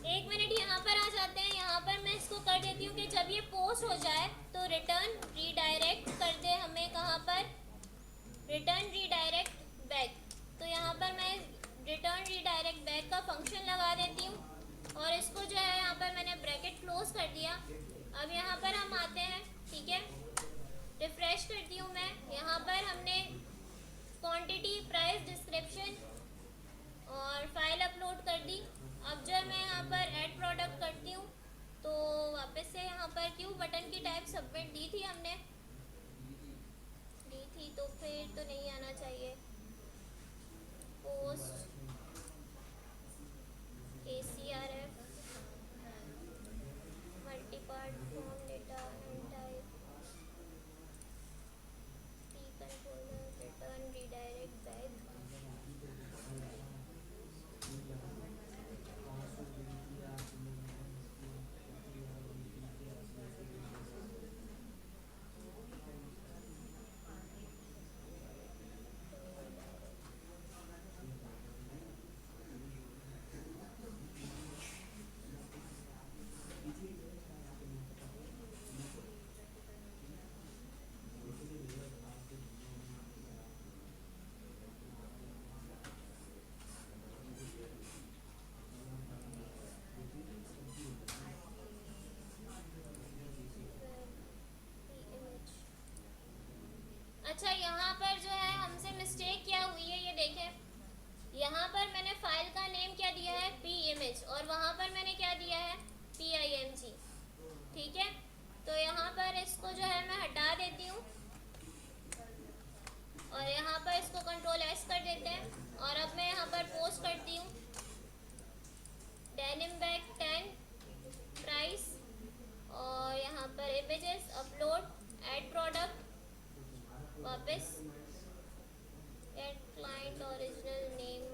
एक मिनट, यहाँ पर आ जाते हैं। यहाँ पर मैं इसको कर देती हूँ कि जब ये पोस्ट हो जाए तो रिटर्न रीडायरेक्ट कर दे हमें कहाँ पर? Return redirect back. तो यहाँ पर मैं रिटर्न रीडायरेक्ट बैक का फंक्शन लगा देती हूँ और इसको जो है यहाँ पर मैंने ब्रैकेट क्लोज कर दिया। अब यहाँ पर हम आते हैं। ठीक है, रिफ्रेश करती हूँ मैं। यहाँ पर हमने क्वांटिटी, प्राइस, डिस्क्रिप्शन और फाइल अपलोड कर दी। अब जो मैं यहाँ पर ऐड प्रोडक्ट करती हूँ तो वापस से यहाँ पर क्यों बटन की टाइप सबमिट दी थी हमने, दी थी, तो फिर तो नहीं आना चाहिए। अच्छा, यहाँ पर जो है हमसे मिस्टेक क्या हुई है ये देखें। यहाँ पर मैंने फाइल का नेम क्या दिया है, पी इमेज, और वहाँ पर मैंने क्या दिया है, PIMG। ठीक है, तो यहाँ पर इसको जो है मैं हटा देती हूँ और यहाँ पर इसको Ctrl+S कर देते हैं। और अब मैं यहाँ पर पोस्ट करती हूँ डेनिम बैग 10 प्राइस, और यहाँ पर इमेजेस अपलोड, ऐड प्रोडक्ट, वापस add client original name,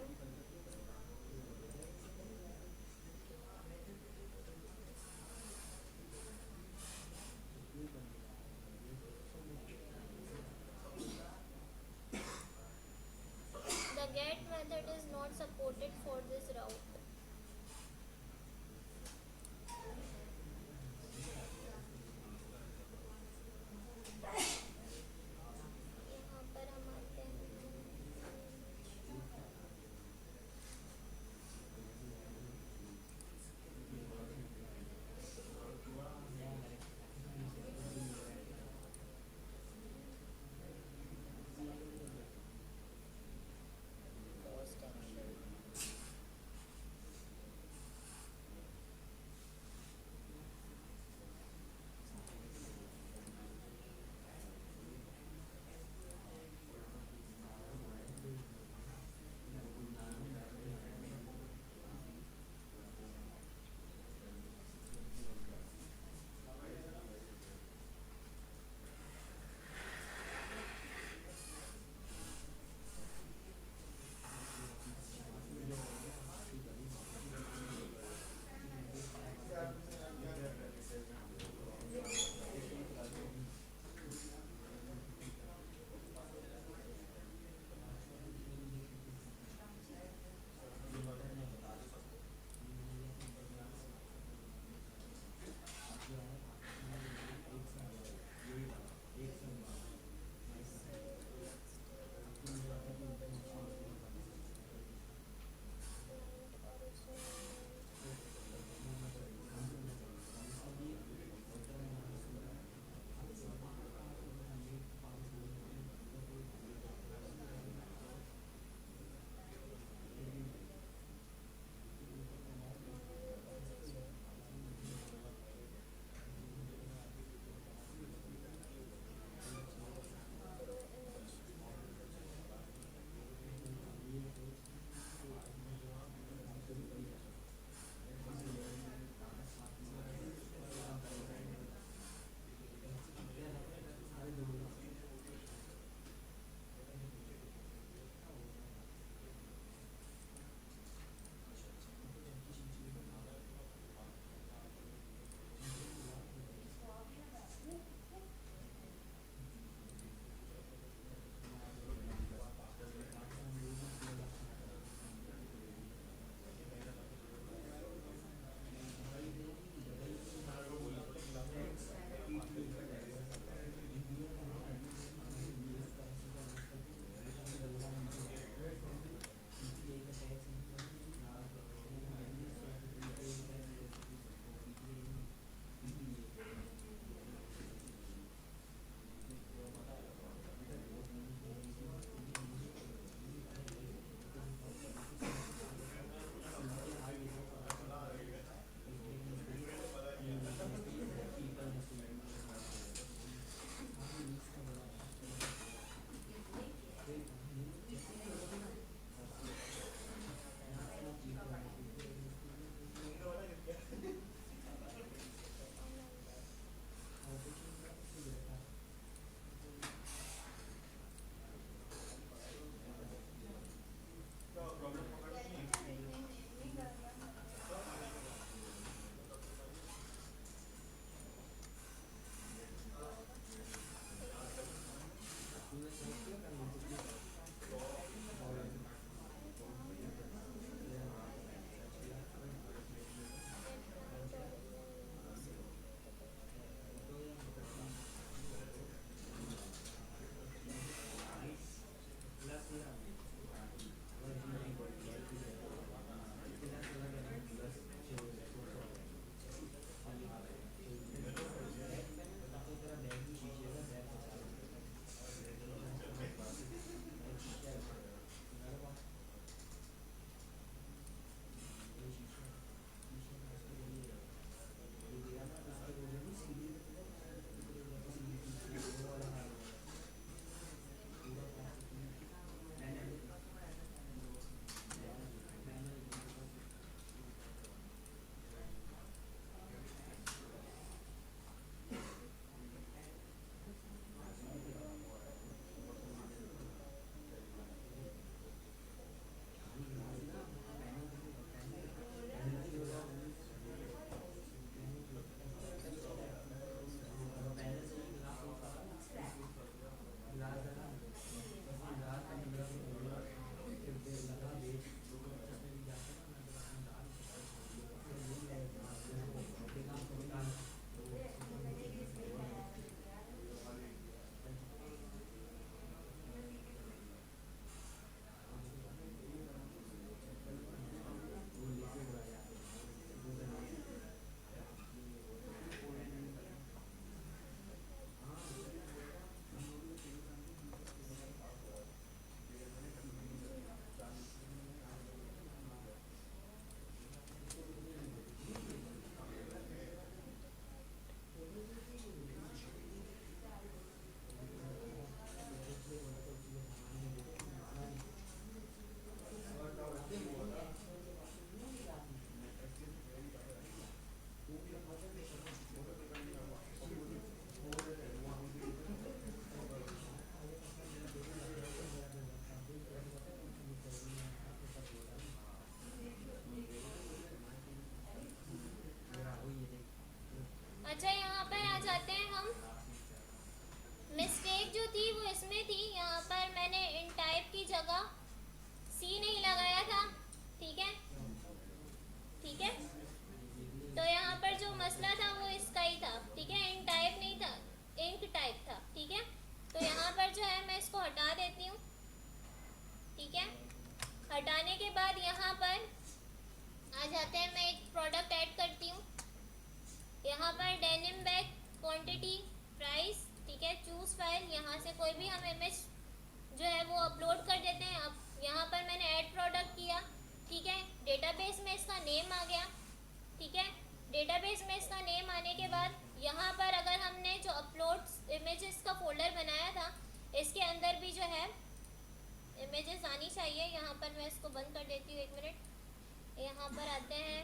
the get method is not supported for this route। यहाँ पर हम आते हैं, पोस्ट एक्शन, जाते हैं हम। मिस्टेक जो थी वो इसमें थी, यहाँ पर मैंने इन टाइप की जगह सी नहीं लगाया था। ठीक है, ठीक है। तो यहाँ पर जो मसला था वो इसका ही था। ठीक है, इन टाइप नहीं था, इंक टाइप था। ठीक है, तो यहाँ पर जो है मैं इसको हटा देती हूँ। ठीक है, हटाने के बाद यहाँ पर आ जाते हैं, मैं एक प्रोडक्ट ऐड करती हूँ। यहाँ पर डेनिम बैग क्वांटिटी प्राइस। ठीक है, चूज फाइल, यहाँ से कोई भी हम इमेज जो है वो अपलोड कर देते हैं। अब यहाँ पर मैंने ऐड प्रोडक्ट किया। ठीक है, डेटाबेस में इसका नेम आ गया। ठीक है, डेटाबेस में इसका नेम आने के बाद यहाँ पर अगर हमने जो अपलोड इमेजेस का फोल्डर बनाया था, इसके अंदर भी जो है इमेजेस आनी चाहिए। यहाँ पर मैं इसको बंद कर देती हूँ, 1 मिनट। यहाँ पर आते हैं,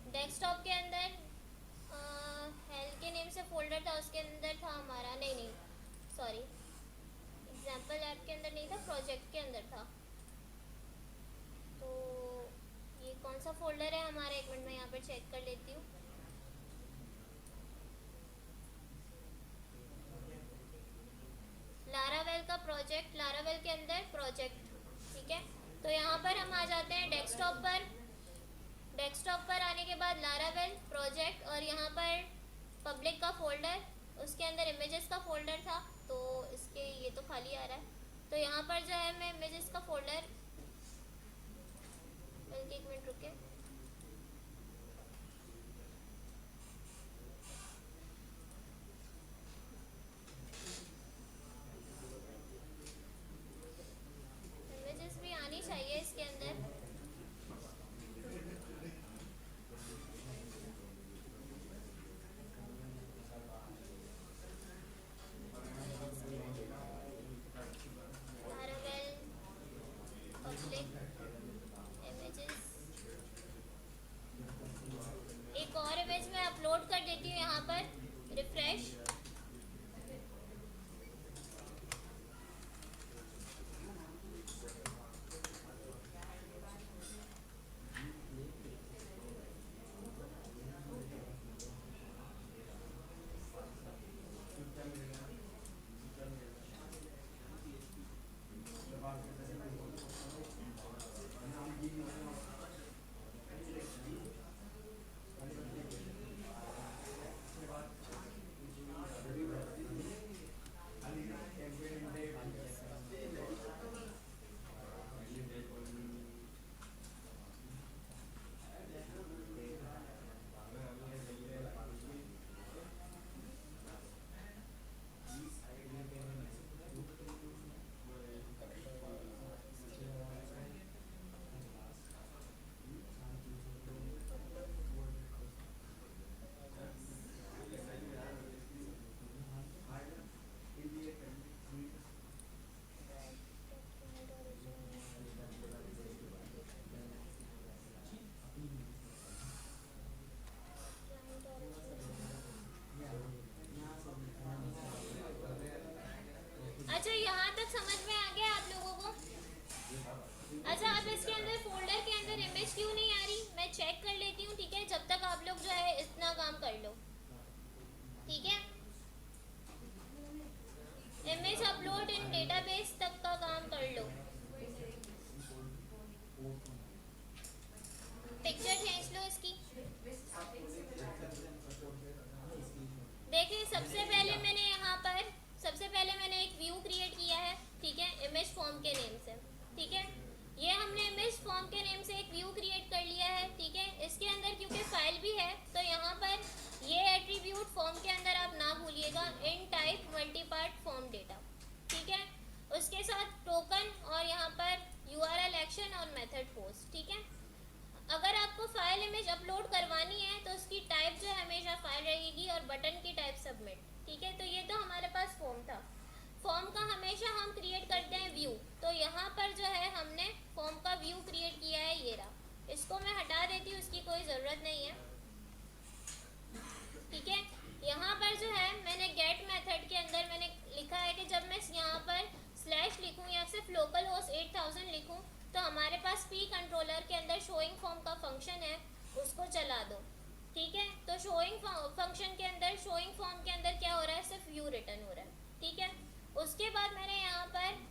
डेस्कटॉप के अंदर हेल्थ के नेम से फोल्डर था, उसके अंदर था हमारा, नहीं सॉरी, एग्जाम्पल ऐप के अंदर नहीं था, प्रोजेक्ट के अंदर था। तो ये कौन सा फोल्डर है हमारा, 1 मिनट में यहाँ पर चेक कर लेती हूँ। लारावेल का प्रोजेक्ट, लारावेल के अंदर प्रोजेक्ट। ठीक है, तो यहाँ पर हम आ जाते हैं डेस्कटॉप पर। डेस्कटॉप पर आने के बाद लारावेल प्रोजेक्ट, और यहाँ पर पब्लिक का फोल्डर, उसके अंदर इमेजेस का फोल्डर था। तो इसके ये तो खाली आ रहा है, तो यहाँ पर जो है मैं इमेजेस का फोल्डर, बल्कि 1 मिनट रुके, इमेजेस भी आनी चाहिए इसके अंदर। लारावेल पब्लिक इमेजेस, एक और इमेज मैं अपलोड कर देती हूँ यहाँ पर, रिफ्रेश। अच्छा, यहाँ तक समझ में आ गया आप लोगों को? अच्छा, अब इसके अंदर फोल्डर के अंदर इमेज क्यों नहीं आ रही, मैं चेक कर लेती हूँ। ठीक है, जब तक आप लोग जो है इतना काम कर लो। ठीक है, इमेज अपलोड इन डेटाबेस तक का काम कर लो। पिक्चर खींच लो इसकी। देखिए, सबसे पहले मैंने एक व्यू क्रिएट किया है। ठीक है, इमेज फॉर्म के नेम से। ठीक है, ये हमने इमेज फॉर्म के नेम से एक व्यू क्रिएट कर लिया है। ठीक है, इसके अंदर क्योंकि फाइल भी है, तो यहाँ पर ये एट्रीब्यूट फॉर्म के अंदर आप ना भूलिएगा, इन टाइप मल्टीपार्ट फॉर्म डेटा। ठीक है, उसके साथ टोकन, और यहाँ पर URL एक्शन और मेथड पोस्ट। ठीक है, अगर आपको फाइल इमेज अपलोड करवानी है तो उसकी टाइप जो है हमेशा फाइल रहेगी, और बटन की टाइप सबमिट। ठीक है, तो ये तो हमारे पास फॉर्म था। फॉर्म का हमेशा हम क्रिएट करते हैं व्यू, तो यहाँ पर जो है हमने फॉर्म का व्यू क्रिएट किया है, ये रहा। इसको मैं हटा देती हूँ, इसकी कोई ज़रूरत नहीं है। ठीक है, यहाँ पर जो है मैंने गेट मेथड के अंदर मैंने लिखा है कि जब मैं यहाँ पर स्लैश लिखूँ या सिर्फ लोकल होस्ट 8000 लिखूँ, तो हमारे पास पी कंट्रोलर के अंदर शोइंग फॉर्म का फंक्शन है, उसको चला दो, ठीक है। तो शोइंग फंक्शन के अंदर, शोइंग फॉर्म के अंदर क्या हो रहा है, सिर्फ व्यू रिटर्न हो रहा है, ठीक है। उसके बाद मैंने यहाँ पर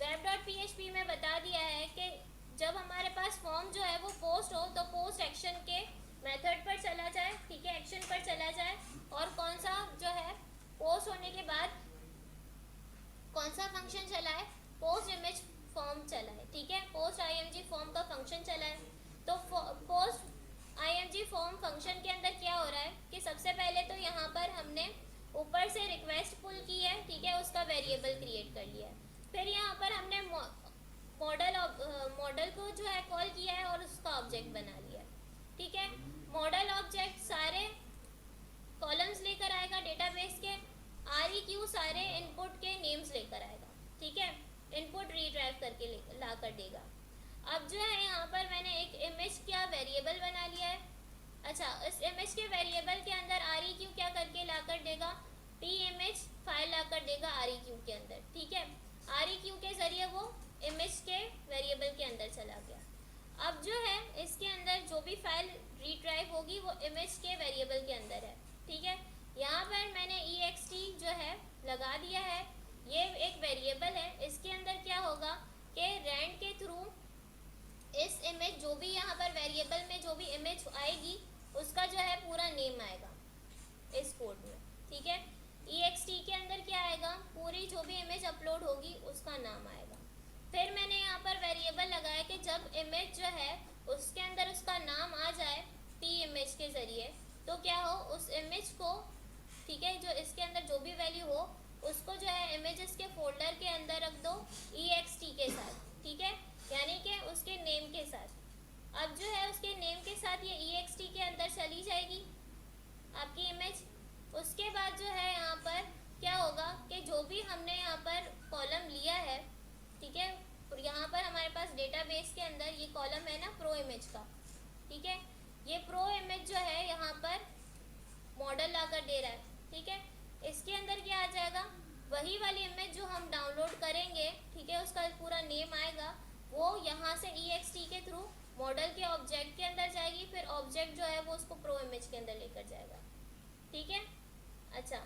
web.php में बता दिया है कि जब हमारे पास फॉर्म जो है वो पोस्ट हो तो पोस्ट एक्शन के मेथड पर चला जाए, ठीक है, एक्शन पर चला जाए, और कौन सा जो है पोस्ट होने के बाद कौन सा फंक्शन चला है, पोस्ट इमेज फॉर्म चला है, ठीक है, पोस्ट img फॉर्म का फंक्शन चला है। तो पोस्ट img फॉर्म फंक्शन के अंदर क्या हो रहा है कि सबसे पहले तो यहाँ पर हमने ऊपर से रिक्वेस्ट पुल की है, ठीक है, उसका वेरिएबल क्रिएट कर लिया है। फिर यहाँ पर हमने मॉडल को जो है कॉल किया है और उसका ऑब्जेक्ट बना लिया है, ठीक है। मॉडल ऑब्जेक्ट सारे कॉलम्स लेकर आएगा डेटाबेस के, REQ सारे इनपुट के नेम्स लेकर आएगा, ठीक है, इनपुट रीड्राइव करके ला कर देगा। अब जो है यहाँ पर मैंने एक इमेज का वेरिएबल बना लिया है। अच्छा, इस इमेज के वेरिएबल के अंदर REQ क्या करके ला कर देगा, pimage फाइल ला कर देगा REQ के अंदर, ठीक है। REQ के जरिए वो इमेज के वेरिएबल के अंदर चला गया। अब जो है इसके अंदर जो भी फाइल रीड्राइव होगी वो इमेज के वेरिएबल के अंदर है, ठीक है। यहाँ पर मैंने ext जो है लगा दिया है, ये एक वेरिएबल है। इसके अंदर क्या होगा कि रैंड के थ्रू इस इमेज जो भी यहाँ पर वेरिएबल में जो भी इमेज आएगी उसका जो है पूरा नेम आएगा इस कोड में, ठीक है। ext के अंदर क्या आएगा, पूरी जो भी इमेज अपलोड होगी उसका नाम आएगा। फिर मैंने यहाँ पर वेरिएबल लगाया कि जब इमेज जो है उसके अंदर उसका नाम आ जाए p इमेज के ज़रिए, तो क्या हो, उस इमेज को, ठीक है, जो इसके अंदर जो भी वैल्यू हो उसको जो है इमेजेस के फोल्डर के अंदर रख दो ext के साथ, ठीक है, यानी कि उसके नेम के साथ। अब जो है उसके नेम के साथ ये ext के अंदर चली जाएगी आपकी इमेज। उसके बाद जो है यहाँ पर क्या होगा कि जो भी हमने यहाँ पर कॉलम लिया है, ठीक है, और यहाँ पर हमारे पास डेटाबेस के अंदर ये कॉलम है ना प्रो इमेज का, ठीक है, ये प्रो इमेज जो है यहाँ पर मॉडल ला कर दे रहा है, ठीक है। इसके अंदर क्या आ जाएगा, वही वाली इमेज जो हम डाउनलोड करेंगे, ठीक है, उसका पूरा नेम आएगा, वो यहाँ से ext के थ्रू मॉडल के ऑब्जेक्ट के अंदर जाएगी, फिर ऑब्जेक्ट जो है वो उसको प्रो इमेज के अंदर लेकर जाएगा, ठीक है। अच्छा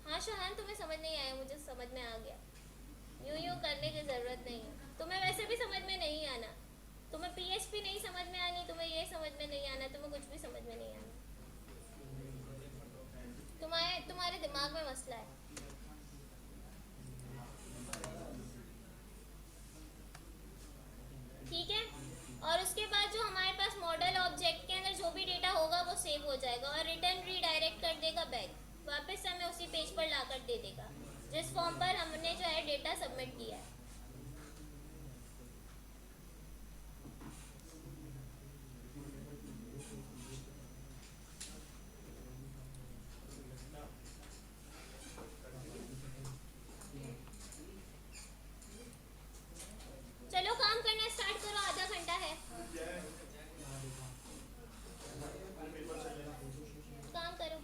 हाँ शहान, तुम्हें समझ नहीं आया, मुझे समझ में आ गया, यूं करने की ज़रूरत नहीं है, तुम्हें वैसे भी समझ में नहीं आना, तुम्हें PHP नहीं समझ में आनी, तुम्हें ये समझ में नहीं आना, तुम्हें कुछ भी समझ में नहीं आना, तुम्हारे दिमाग में मसला है। ठीक है, और उसके बाद जो हमारे पास मॉडल ऑब्जेक्ट के अंदर जो भी डेटा होगा वो सेव हो जाएगा और रिटर्न रीडायरेक्ट कर देगा बैक, वापस से हमें उसी पेज पर ला कर दे देगा जिस फॉर्म पर हमने जो है डेटा सबमिट किया है। चलो काम करना स्टार्ट करो, आधा घंटा है, काम करो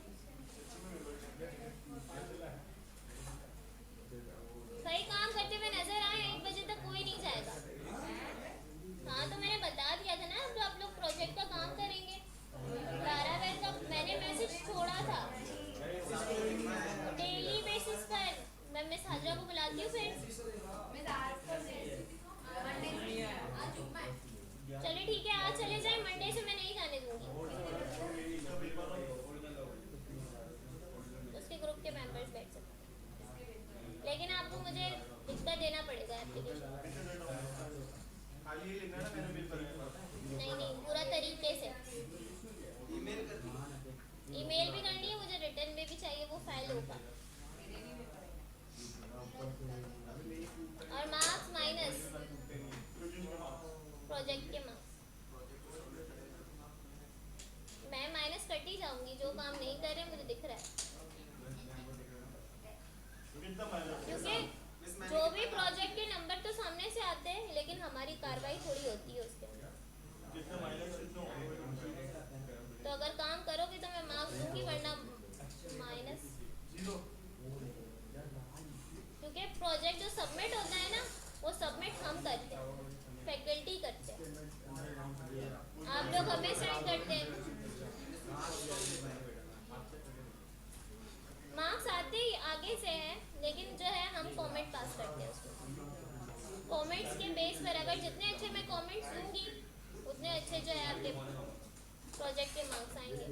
भाई, काम करते हुए नजर आए, 1 बजे तक कोई नहीं जाएगा। हाँ तो मैंने बता दिया था ना, तो आप लोग प्रोजेक्ट का काम करेंगे, 12 बजे तक मैंने मैसेज छोड़ा था, डेली बेसिस पर। मैं मिस हाजरा को बुलाती हूँ फिर, चलिए ठीक है, आज चले जाए, मंडे से मैं नहीं जाने दूंगी, उसके ग्रुप के मेंबर्स बैठ सकते हैं, लेकिन आपको मुझे इतना देना पड़ेगा एप्लीकेशन, नहीं पूरा तरीके से, ईमेल भी करनी है मुझे, रिटर्न में भी चाहिए, वो फाइल होगा, और मार्क्स माइनस प्रोजेक्ट के मार्क्स, मैं माइनस करती जाऊंगी, जो काम नहीं कर रहे मुझे दिख रहा है, क्योंकि जो भी प्रोजेक्ट के नंबर तो सामने से आते हैं, लेकिन हमारी कार्रवाई थोड़ी होती है उसके अंदर, तो अगर काम करोगे तो मैं मार्क्स दूंगी, वरना माइनस, क्योंकि प्रोजेक्ट जो सबमिट होता है ना वो सबमिट हम करते हैं, फैकल्टी करते हैं, आप लोग हमें सेंड करते हैं, मार्क्स आते ही आगे से है, लेकिन जो है हम कमेंट पास करते हैं उसको। कमेंट्स के बेस पर अगर जितने अच्छे मैं कमेंट्स दूंगी उतने अच्छे जो है आपके प्रोजेक्ट के मार्क्स आएंगे।